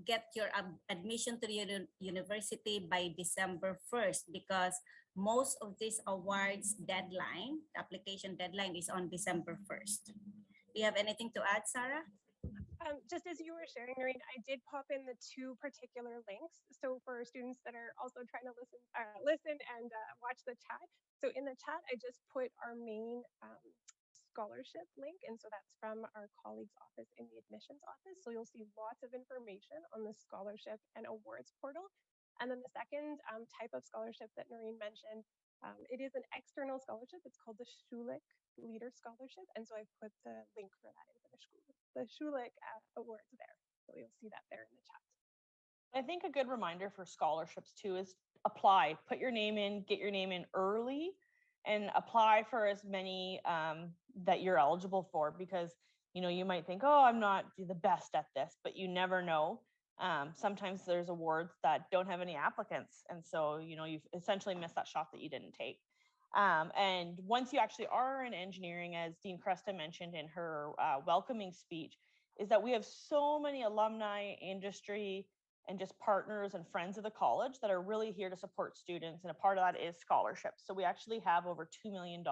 get your admission to the university by December 1st, because most of these awards deadline, the application deadline is on December 1st. Do you have anything to add, Sarah? Just as you were sharing, Noreen, I did pop in the 2 particular links. So for students that are also trying to listen and watch the chat. So in the chat, I just put our main scholarship link, and so that's from our colleague's office in the admissions office. So you'll see lots of information on the scholarship and awards portal. And then the second type of scholarship that Noreen mentioned, it is an external scholarship. It's called the Schulich Leader Scholarship, and so I've put the link for that into the Schulich awards there. So you'll see that there in the chat. I think a good reminder for scholarships too is apply, put your name in, get your name in early, and apply for as many that you're eligible for, because you might think, oh, I'm not the best at this, but you never know. Sometimes there's awards that don't have any applicants, and so you've essentially missed that shot that you didn't take. And once you actually are in engineering, as Dean Kresta mentioned in her welcoming speech, is that we have so many alumni, industry, and just partners and friends of the college that are really here to support students. And a part of that is scholarships. So we actually have over $2 million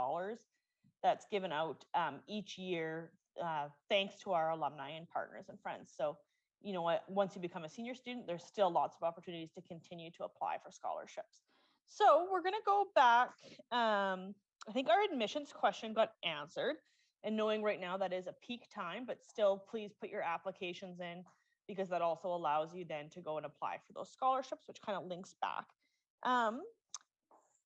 that's given out each year, thanks to our alumni and partners and friends. So, once you become a senior student, there's still lots of opportunities to continue to apply for scholarships. So we're gonna go back. I think our admissions question got answered, and knowing right now that is a peak time, but still please put your applications in, because that also allows you then to go and apply for those scholarships, which kind of links back.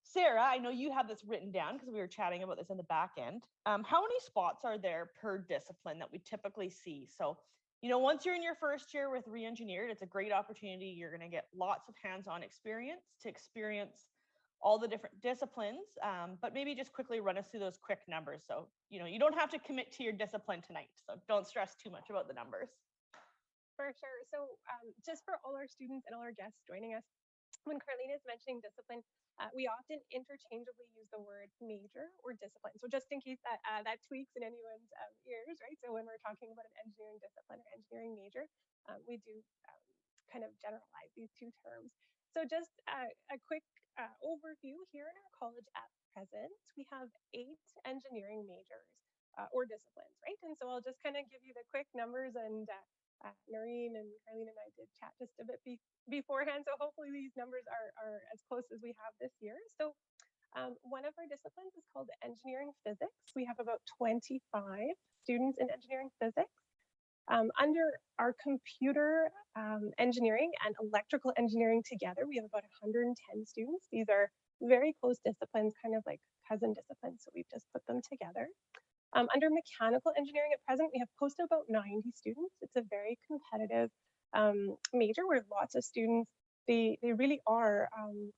Sarah, I know you have this written down because we were chatting about this in the back end. How many spots are there per discipline that we typically see? So, once you're in your first year with re-engineered, it's a great opportunity. You're going to get lots of hands-on experience to experience all the different disciplines, but maybe just quickly run us through those quick numbers. So, you don't have to commit to your discipline tonight, so don't stress too much about the numbers. For sure. So just for all our students and all our guests joining us, when Carlene is mentioning discipline, we often interchangeably use the word major or discipline. So just in case that tweaks in anyone's ears, right? So when we're talking about an engineering discipline or engineering major, we do kind of generalize these two terms. So just a quick overview here in our college at present, we have 8 engineering majors or disciplines, right? And so I'll just kind of give you the quick numbers, and Noreen and Carlene and I did chat just a bit beforehand, so hopefully these numbers are as close as we have this year. So one of our disciplines is called engineering physics. We have about 25 students in engineering physics. Under our computer engineering and electrical engineering together, we have about 110 students. These are very close disciplines, kind of like cousin disciplines, so we've just put them together. Under mechanical engineering at present, we have close to about 90 students. It's a very competitive major where lots of students, they really are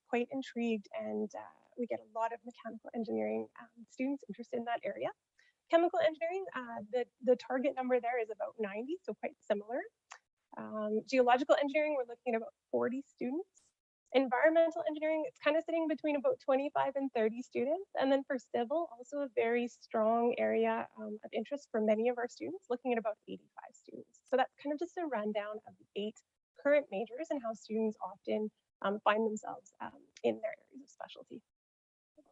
quite intrigued, and we get a lot of mechanical engineering students interested in that area. Chemical engineering, the target number there is about 90, so quite similar. Geological engineering, we're looking at about 40 students. Environmental engineering, it's kind of sitting between about 25 and 30 students. And then for civil, also a very strong area of interest for many of our students, looking at about 85 students. So that's kind of just a rundown of the 8 current majors and how students often find themselves in their areas of specialty.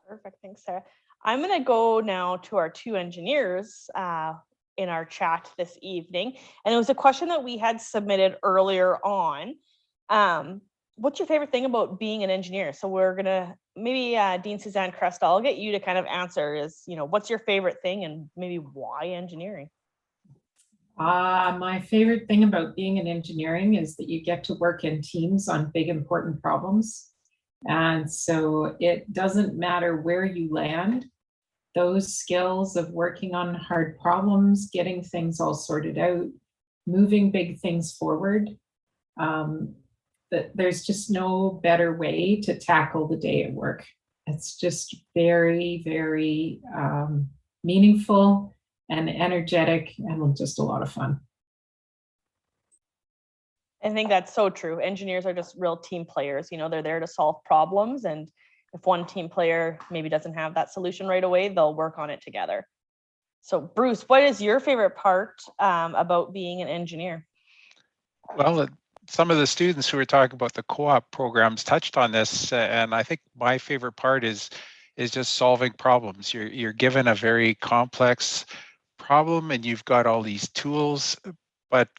Perfect, thanks, Sarah. I'm gonna go now to our 2 engineers in our chat this evening. And it was a question that we had submitted earlier on. What's your favorite thing about being an engineer? So we're gonna, maybe Dean Suzanne Kresta, I'll get you to kind of answer is, what's your favorite thing and maybe why engineering? My favorite thing about being in engineering is that you get to work in teams on big, important problems. And so it doesn't matter where you land, those skills of working on hard problems, getting things all sorted out, moving big things forward, that there's just no better way to tackle the day at work. It's just very, very meaningful and energetic and just a lot of fun. I think that's so true. Engineers are just real team players. They're there to solve problems. And if one team player maybe doesn't have that solution right away, they'll work on it together. So Bruce, what is your favorite part about being an engineer? Well, some of the students who were talking about the co-op programs touched on this, and I think my favorite part is just solving problems. You're given a very complex problem, and you've got all these tools, but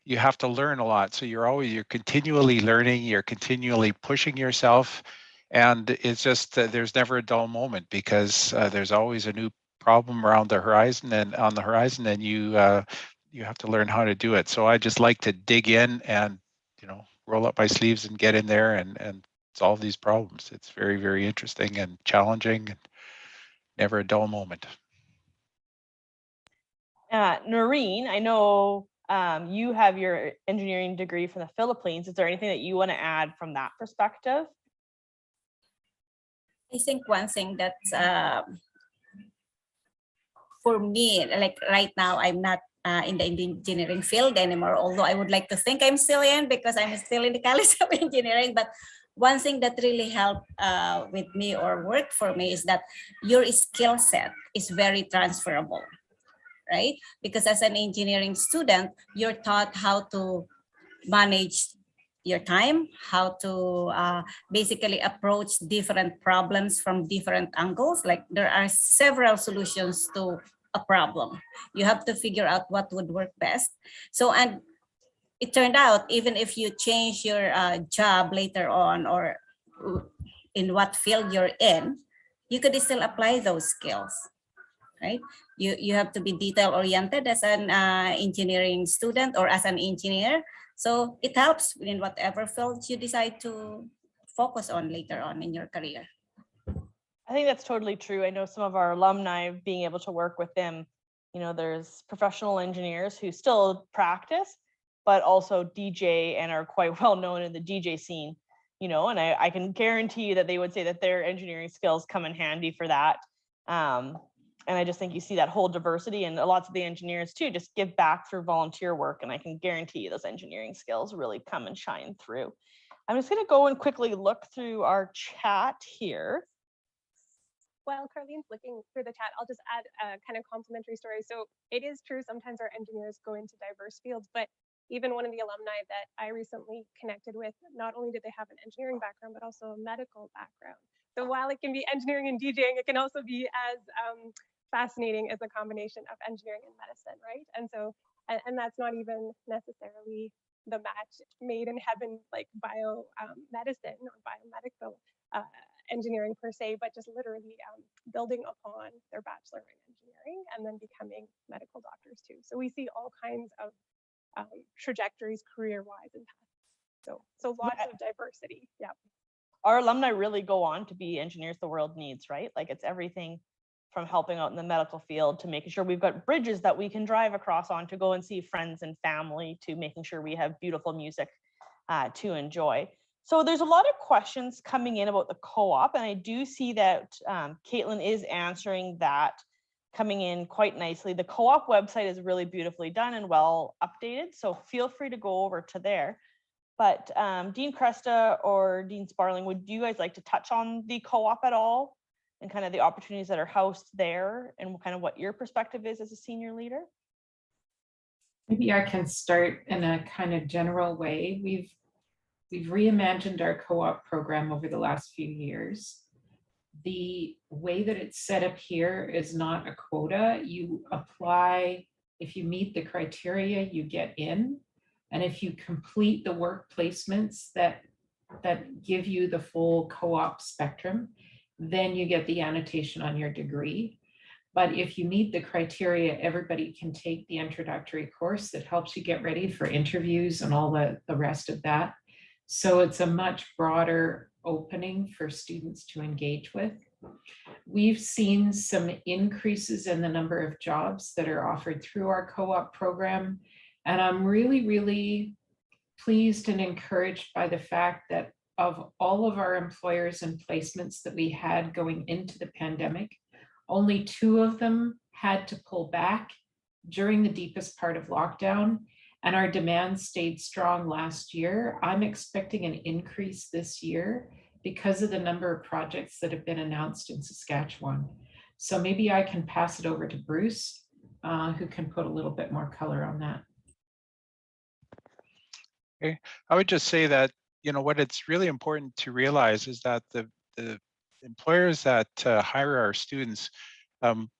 you have to learn a lot. So you're continually learning, you're continually pushing yourself, and it's just there's never a dull moment because there's always a new problem around the horizon and on the horizon, and you have to learn how to do it. So I just like to dig in and, roll up my sleeves and get in there and solve these problems. It's very, very interesting and challenging and never a dull moment. Noreen, I know you have your engineering degree from the Philippines. Is there anything that you want to add from that perspective? I think one thing that's for me, like right now, I'm not in the engineering field anymore, although I would like to think I'm still in because I'm still in the College of Engineering. But one thing that really helped with me or worked for me is that your skill set is very transferable, right? Because as an engineering student, you're taught how to manage your time, how to basically approach different problems from different angles. Like there are several solutions to a problem. You have to figure out what would work best. So, and it turned out, even if you change your job later on or in what field you're in, you could still apply those skills, right? You have to be detail oriented as an engineering student or as an engineer. So it helps in whatever field you decide to focus on later on in your career. I think that's totally true. I know some of our alumni, being able to work with them, there's professional engineers who still practice, but also DJ and are quite well known in the DJ scene, and I can guarantee you that they would say that their engineering skills come in handy for that. And I just think you see that whole diversity, and lots of the engineers too just give back through volunteer work. And I can guarantee you those engineering skills really come and shine through. I'm just going to go and quickly look through our chat here. While Carlene's looking through the chat, I'll just add a kind of complimentary story. So it is true, sometimes our engineers go into diverse fields, but even one of the alumni that I recently connected with, not only did they have an engineering background, but also a medical background. So while it can be engineering and DJing, it can also be as fascinating as a combination of engineering and medicine, right? And so, and that's not even necessarily the match made in heaven, like medicine or biomedical engineering per se, but just literally building upon their bachelor in engineering and then becoming medical doctors too. So we see all kinds of trajectories career-wise and paths. So lots of diversity. Yeah. Our alumni really go on to be engineers the world needs, right? Like it's everything from helping out in the medical field to making sure we've got bridges that we can drive across on to go and see friends and family, to making sure we have beautiful music to enjoy. So there's a lot of questions coming in about the co-op, and I do see that Caitlin is answering that coming in quite nicely. The co-op website is really beautifully done and well updated, so feel free to go over to there. But Dean Kresta or Dean Sparling, would you guys like to touch on the co-op at all and kind of the opportunities that are housed there and kind of what your perspective is as a senior leader? Maybe I can start in a kind of general way. We've reimagined our co-op program over the last few years. The way that it's set up here is not a quota. You apply, if you meet the criteria, you get in. And if you complete the work placements that give you the full co-op spectrum, then you get the annotation on your degree. But if you meet the criteria, everybody can take the introductory course that helps you get ready for interviews and all the rest of that. So it's a much broader opening for students to engage with. We've seen some increases in the number of jobs that are offered through our co-op program. And I'm really, really pleased and encouraged by the fact that of all of our employers and placements that we had going into the pandemic, only 2 of them had to pull back during the deepest part of lockdown, and our demand stayed strong last year. I'm expecting an increase this year because of the number of projects that have been announced in Saskatchewan. So maybe I can pass it over to Bruce, who can put a little bit more color on that. Okay. I would just say that, what it's really important to realize is that the employers that hire our students,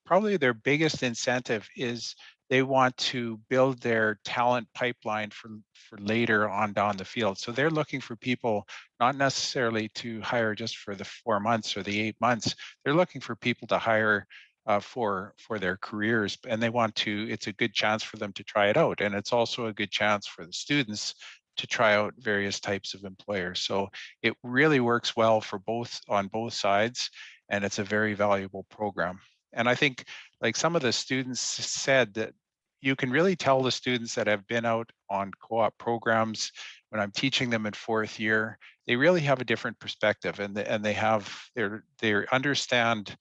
probably their biggest incentive is they want to build their talent pipeline for later on down the field. So they're looking for people not necessarily to hire just for the 4 months or the 8 months. They're looking for people to hire for their careers, and they want to. It's a good chance for them to try it out, and it's also a good chance for the students to try out various types of employers. So it really works well for on both sides, and it's a very valuable program. And I think, like some of the students said, that you can really tell the students that have been out on co-op programs, when I'm teaching them in 4th year, they really have a different perspective, and they understand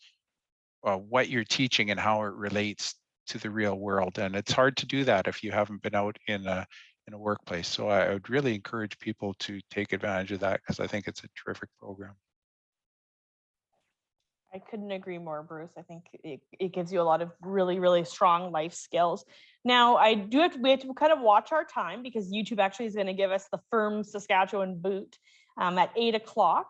what you're teaching and how it relates to the real world. And it's hard to do that if you haven't been out in a workplace. So I would really encourage people to take advantage of that, because I think it's a terrific program. I couldn't agree more, Bruce. I think it gives you a lot of really, really strong life skills. Now, we have to kind of watch our time, because YouTube actually is going to give us the firm Saskatchewan boot at 8 o'clock.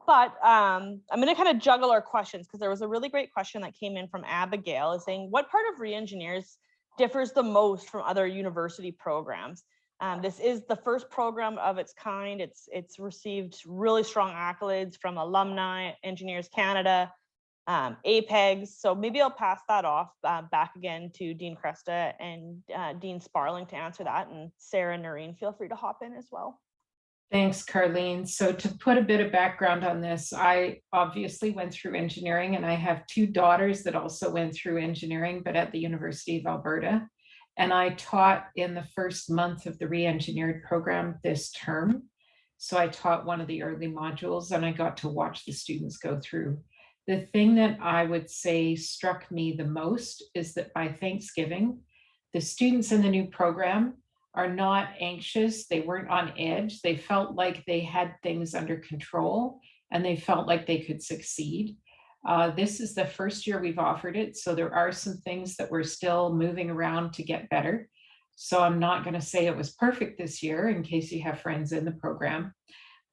But I'm going to kind of juggle our questions, because there was a really great question that came in from Abigail, is saying, what part of re-engineers differs the most from other university programs? This is the first program of its kind. It's received really strong accolades from Alumni, Engineers Canada, APEGS. So maybe I'll pass that off back again to Dean Kresta and Dean Sparling to answer that. And Sarah and Noreen, feel free to hop in as well. Thanks, Carlene. So to put a bit of background on this, I obviously went through engineering, and I have 2 daughters that also went through engineering, but at the University of Alberta. And I taught in the first month of the re-engineered program this term. So I taught one of the early modules, and I got to watch the students go through. The thing that I would say struck me the most is that by Thanksgiving, the students in the new program are not anxious. They weren't on edge. They felt like they had things under control, and they felt like they could succeed. This is the first year we've offered it, so there are some things that we're still moving around to get better. So I'm not going to say it was perfect this year, in case you have friends in the program,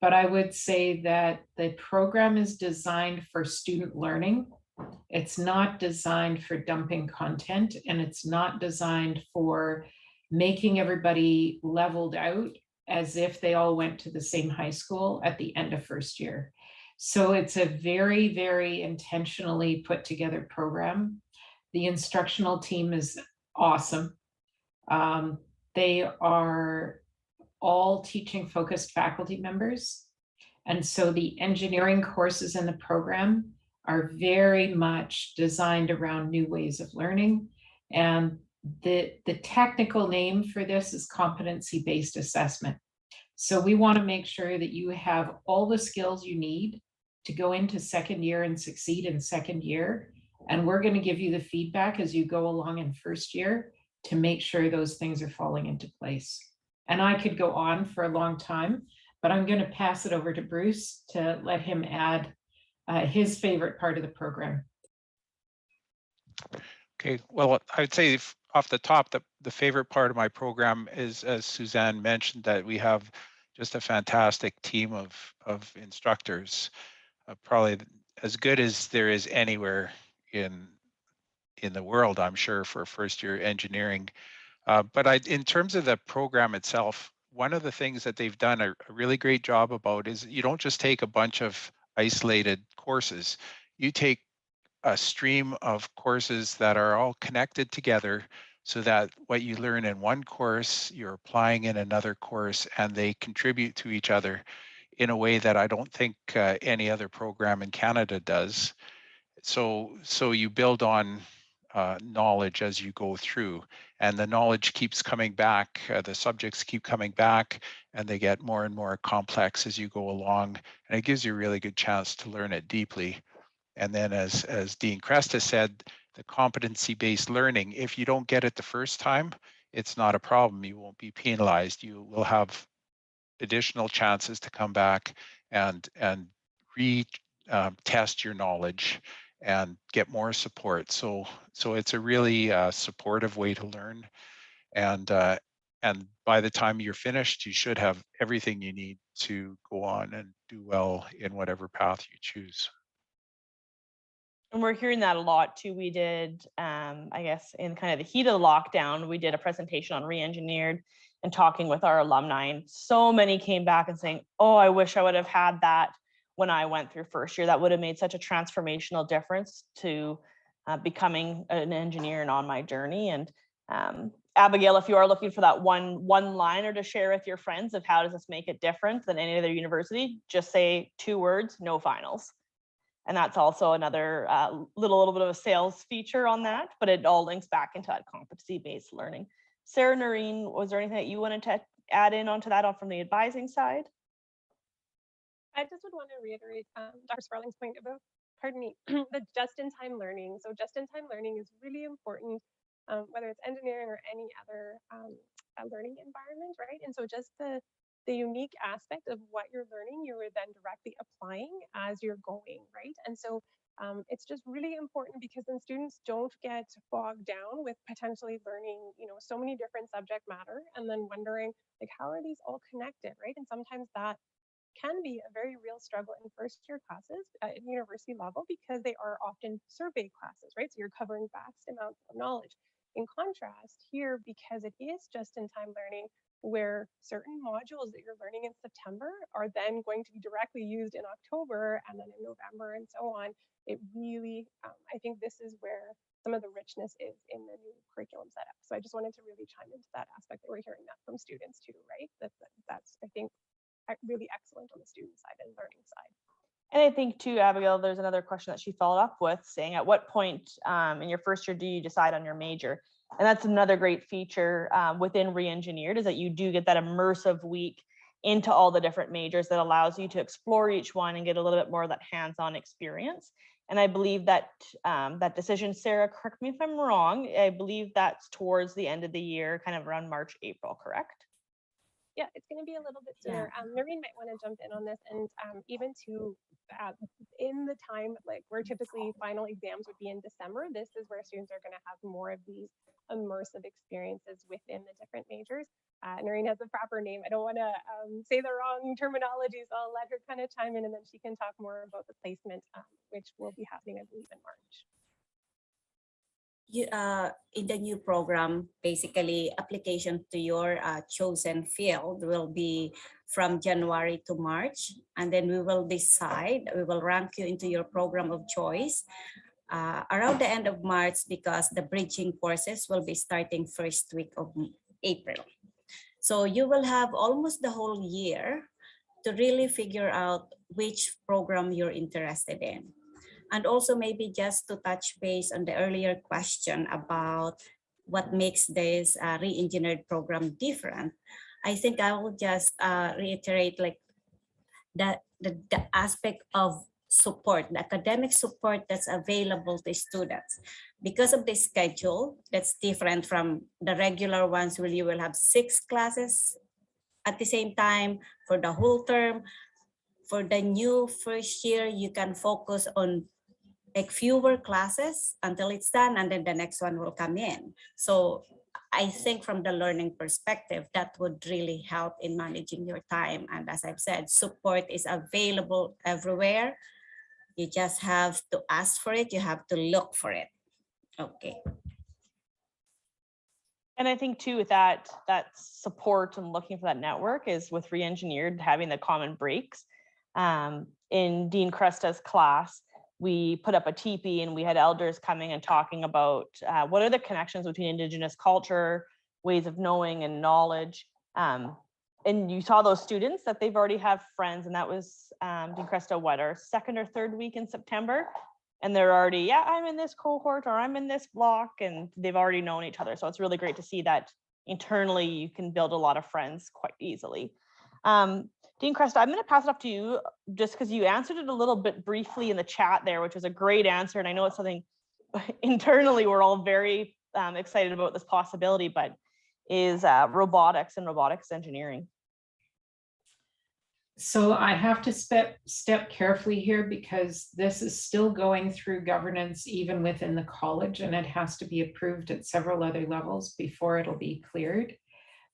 but I would say that the program is designed for student learning. It's not designed for dumping content, and it's not designed for making everybody leveled out as if they all went to the same high school at the end of first year. So it's a very, very intentionally put together program. The instructional team is awesome. They are all teaching focused faculty members. And so the engineering courses in the program are very much designed around new ways of learning. And the technical name for this is competency-based assessment. So we want to make sure that you have all the skills you need to go into second year and succeed in second year. And we're going to give you the feedback as you go along in first year to make sure those things are falling into place. And I could go on for a long time, but I'm going to pass it over to Bruce to let him add his favorite part of the program. Okay, well, I would say off the top, the favorite part of my program is, as Suzanne mentioned, that we have just a fantastic team of instructors, probably as good as there is anywhere in the world, I'm sure, for first year engineering. But in terms of the program itself, one of the things that they've done a really great job about is you don't just take a bunch of isolated courses. You take a stream of courses that are all connected together, so that what you learn in one course, you're applying in another course, and they contribute to each other in a way that I don't think any other program in Canada does. So you build on knowledge as you go through, and the knowledge keeps coming back, the subjects keep coming back, and they get more and more complex as you go along, and it gives you a really good chance to learn it deeply. And then as Dean Kresta said, the competency-based learning, if you don't get it the first time, it's not a problem. You won't be penalized. You will have additional chances to come back and retest your knowledge and get more support. So it's a really supportive way to learn. And by the time you're finished, you should have everything you need to go on and do well in whatever path you choose. And we're hearing that a lot too. We did, I guess, in kind of the heat of the lockdown, we did a presentation on re-engineered and talking with our alumni. And so many came back and saying, oh, I wish I would have had that when I went through first year. That would have made such a transformational difference to becoming an engineer and on my journey. And Abigail, if you are looking for that one-liner to share with your friends of how does this make it different than any other university, just say 2 words: no finals. And that's also another little bit of a sales feature on that, but it all links back into that competency-based learning. Sarah, Noreen, was there anything that you wanted to add in onto that from the advising side? I just would want to reiterate Dr. Sparling's point about, pardon me, the just-in-time learning. So just-in-time learning is really important, whether it's engineering or any other learning environment, right? And so just the unique aspect of what you're learning, you are then directly applying as you're going, right? And so it's just really important because then students don't get bogged down with potentially learning, so many different subject matter and then wondering, like, how are these all connected, right? And sometimes that can be a very real struggle in first year classes at university level because they are often survey classes, right? So you're covering vast amounts of knowledge. In contrast, here, because it is just-in-time learning, where certain modules that you're learning in September are then going to be directly used in October and then in November and so on, it really, I think this is where some of the richness is in the new curriculum setup. So I just wanted to really chime into that aspect that we're hearing that from students too, right? That's I think, really excellent on the student side and learning side. And I think too, Abigail, there's another question that she followed up with saying, at what point in your first year do you decide on your major? And that's another great feature within Re-Engineered, is that you do get that immersive week into all the different majors that allows you to explore each one and get a little bit more of that hands-on experience. And I believe that that decision, Sarah, correct me if I'm wrong, I believe that's towards the end of the year, kind of around March, April, correct? Yeah, it's going to be a little bit sooner. Noreen might want to jump in on this, and even to in the time, like where typically final exams would be in December, this is where students are going to have more of these immersive experiences within the different majors. Noreen has the proper name. I don't want to say the wrong terminology, so I'll let her kind of chime in, and then she can talk more about the placement, which will be happening, I believe, in March. In the new program, basically application to your chosen field will be from January to March, and then we will decide, we will rank you into your program of choice around the end of March, because the bridging courses will be starting first week of April. So you will have almost the whole year to really figure out which program you're interested in. And also maybe just to touch base on the earlier question about what makes this re-engineered program different, I think I will just reiterate like the aspect of support, the academic support that's available to students. Because of the schedule that's different from the regular ones where you will have 6 classes at the same time for the whole term. For the new first year, you can focus on like fewer classes until it's done, and then the next one will come in. So I think from the learning perspective, that would really help in managing your time. And as I've said, support is available everywhere. You just have to ask for it. You have to look for it. Okay. And I think too, with that support and looking for that network is with Re-Engineered, having the common breaks. In Dean Kresta's class, we put up a teepee and we had elders coming and talking about what are the connections between Indigenous culture, ways of knowing and knowledge. And you saw those students that they've already have friends, and that was Dean Kresta, what, our 2nd or 3rd week in September? And they're already, yeah, I'm in this cohort or I'm in this block, and they've already known each other. So it's really great to see that internally you can build a lot of friends quite easily. Dean Kresta, I'm going to pass it up to you just because you answered it a little bit briefly in the chat there, which was a great answer. And I know it's something internally we're all very excited about this possibility, but is robotics and robotics engineering. So I have to step carefully here because this is still going through governance even within the college, and it has to be approved at several other levels before it'll be cleared.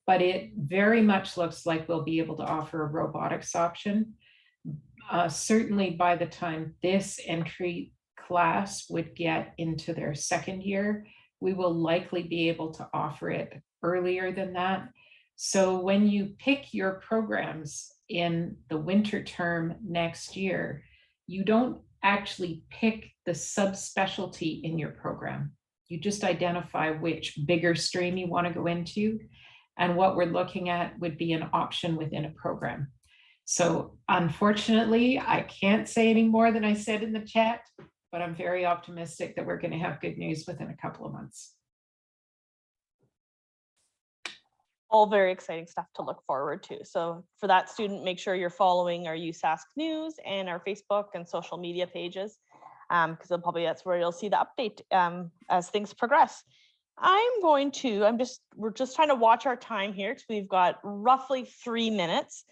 But it very much looks like we'll be able to offer a robotics option. Certainly by the time this entry class would get into their 2nd year, we will likely be able to offer it earlier than that. So when you pick your programs in the winter term next year, you don't actually pick the subspecialty in your program. You just identify which bigger stream you want to go into, and what we're looking at would be an option within a program. So unfortunately, I can't say any more than I said in the chat, but I'm very optimistic that we're going to have good news within a couple of months. All very exciting stuff to look forward to. So for that student, make sure you're following our USask News and our Facebook and social media pages, because that's where you'll see the update as things progress. We're just trying to watch our time here because we've got roughly 3 minutes.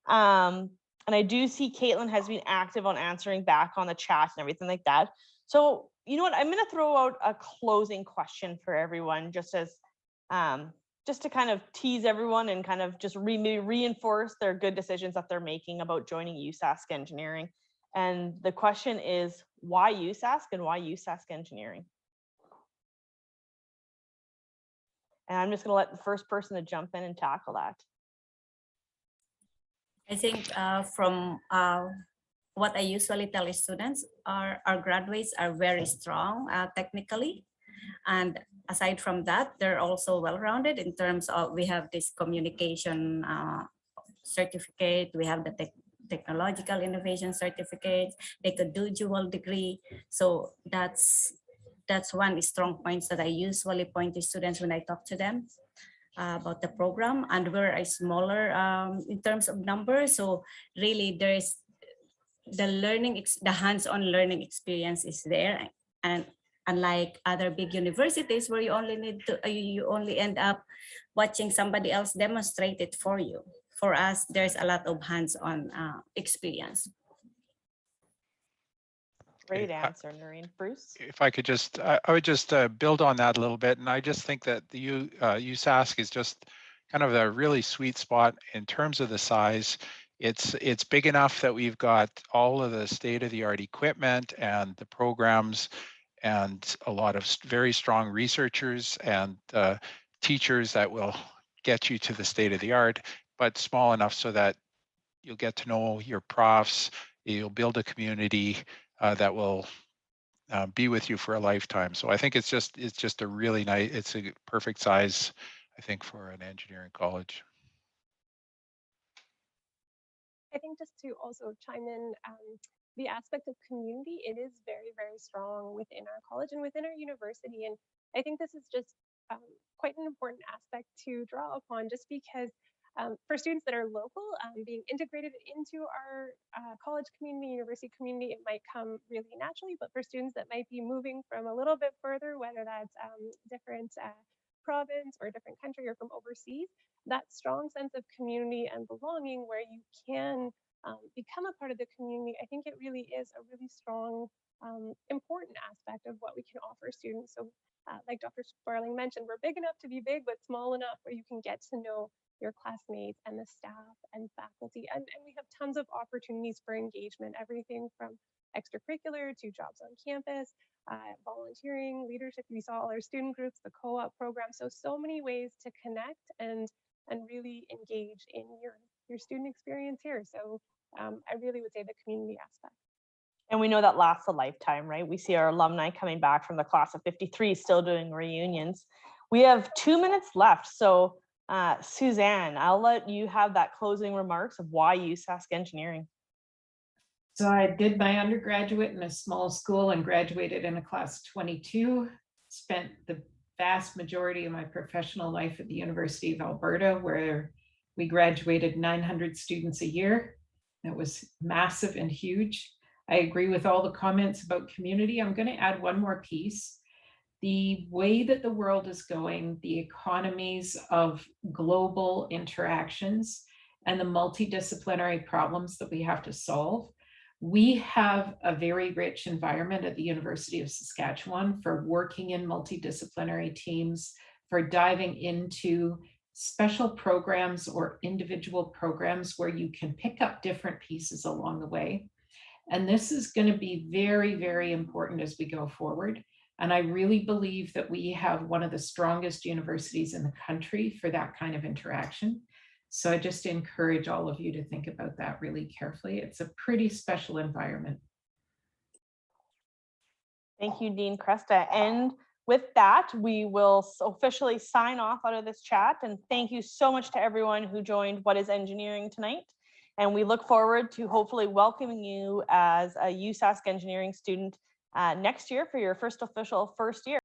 And I do see Caitlin has been active on answering back on the chat and everything like that. So you know what, I'm going to throw out a closing question for everyone, just as just to kind of tease everyone and kind of just reinforce their good decisions that they're making about joining USask Engineering. And the question is, why USask and why USask Engineering? And I'm just going to let the first person to jump in and tackle that. I think from what I usually tell students, our graduates are very strong technically. And aside from that, they're also well-rounded in terms of, we have this communication certificate, we have the technological innovation certificate, they could do dual degree. So that's one strong points that I usually point to students when I talk to them about the program. And we're a smaller in terms of numbers, so really there's the hands-on learning experience is there. And unlike other big universities where you only end up watching somebody else demonstrate it for you, for us there's a lot of hands-on experience. Great answer, Noreen. Bruce? If I could just, I would just build on that a little bit. And I just think that the USask is just kind of a really sweet spot in terms of the size. It's big enough that we've got all of the state-of-the-art equipment and the programs and a lot of very strong researchers and teachers that will get you to the state-of-the-art, but small enough so that you'll get to know your profs, you'll build a community that will be with you for a lifetime. So I think it's just a really nice, it's a perfect size, I think, for an engineering college. I think just to also chime in, the aspect of community, it is very, very strong within our college and within our university. And I think this is just quite an important aspect to draw upon, just because for students that are local, being integrated into our college community, university community, it might come really naturally. But for students that might be moving from a little bit further, whether that's different province or a different country or from overseas, that strong sense of community and belonging where you can become a part of the community, I think it really is a really strong, important aspect of what we can offer students. So like Dr. Sparling mentioned, we're big enough to be big, but small enough where you can get to know your classmates and the staff and faculty. And we have tons of opportunities for engagement, everything from extracurricular to jobs on campus, volunteering, leadership. We saw all our student groups, the co-op program. So many ways to connect and really engage in your student experience here. So I really would say the community aspect. And we know that lasts a lifetime, right? We see our alumni coming back from the class of 53 still doing reunions. We have 2 minutes left. So Suzanne, I'll let you have that closing remarks of why USask Engineering. So I did my undergraduate in a small school and graduated in a class of 22, spent the vast majority of my professional life at the University of Alberta, where we graduated 900 students a year. It was massive and huge. I agree with all the comments about community. I'm going to add one more piece. The way that the world is going, the economies of global interactions and the multidisciplinary problems that we have to solve, we have a very rich environment at the University of Saskatchewan for working in multidisciplinary teams, for diving into special programs or individual programs where you can pick up different pieces along the way. And this is going to be very, very important as we go forward. And I really believe that we have one of the strongest universities in the country for that kind of interaction. So I just encourage all of you to think about that really carefully. It's a pretty special environment. Thank you, Dean Kresta. And with that, we will officially sign off out of this chat. And thank you so much to everyone who joined What is Engineering tonight. And we look forward to hopefully welcoming you as a USask Engineering student next year for your first official first year.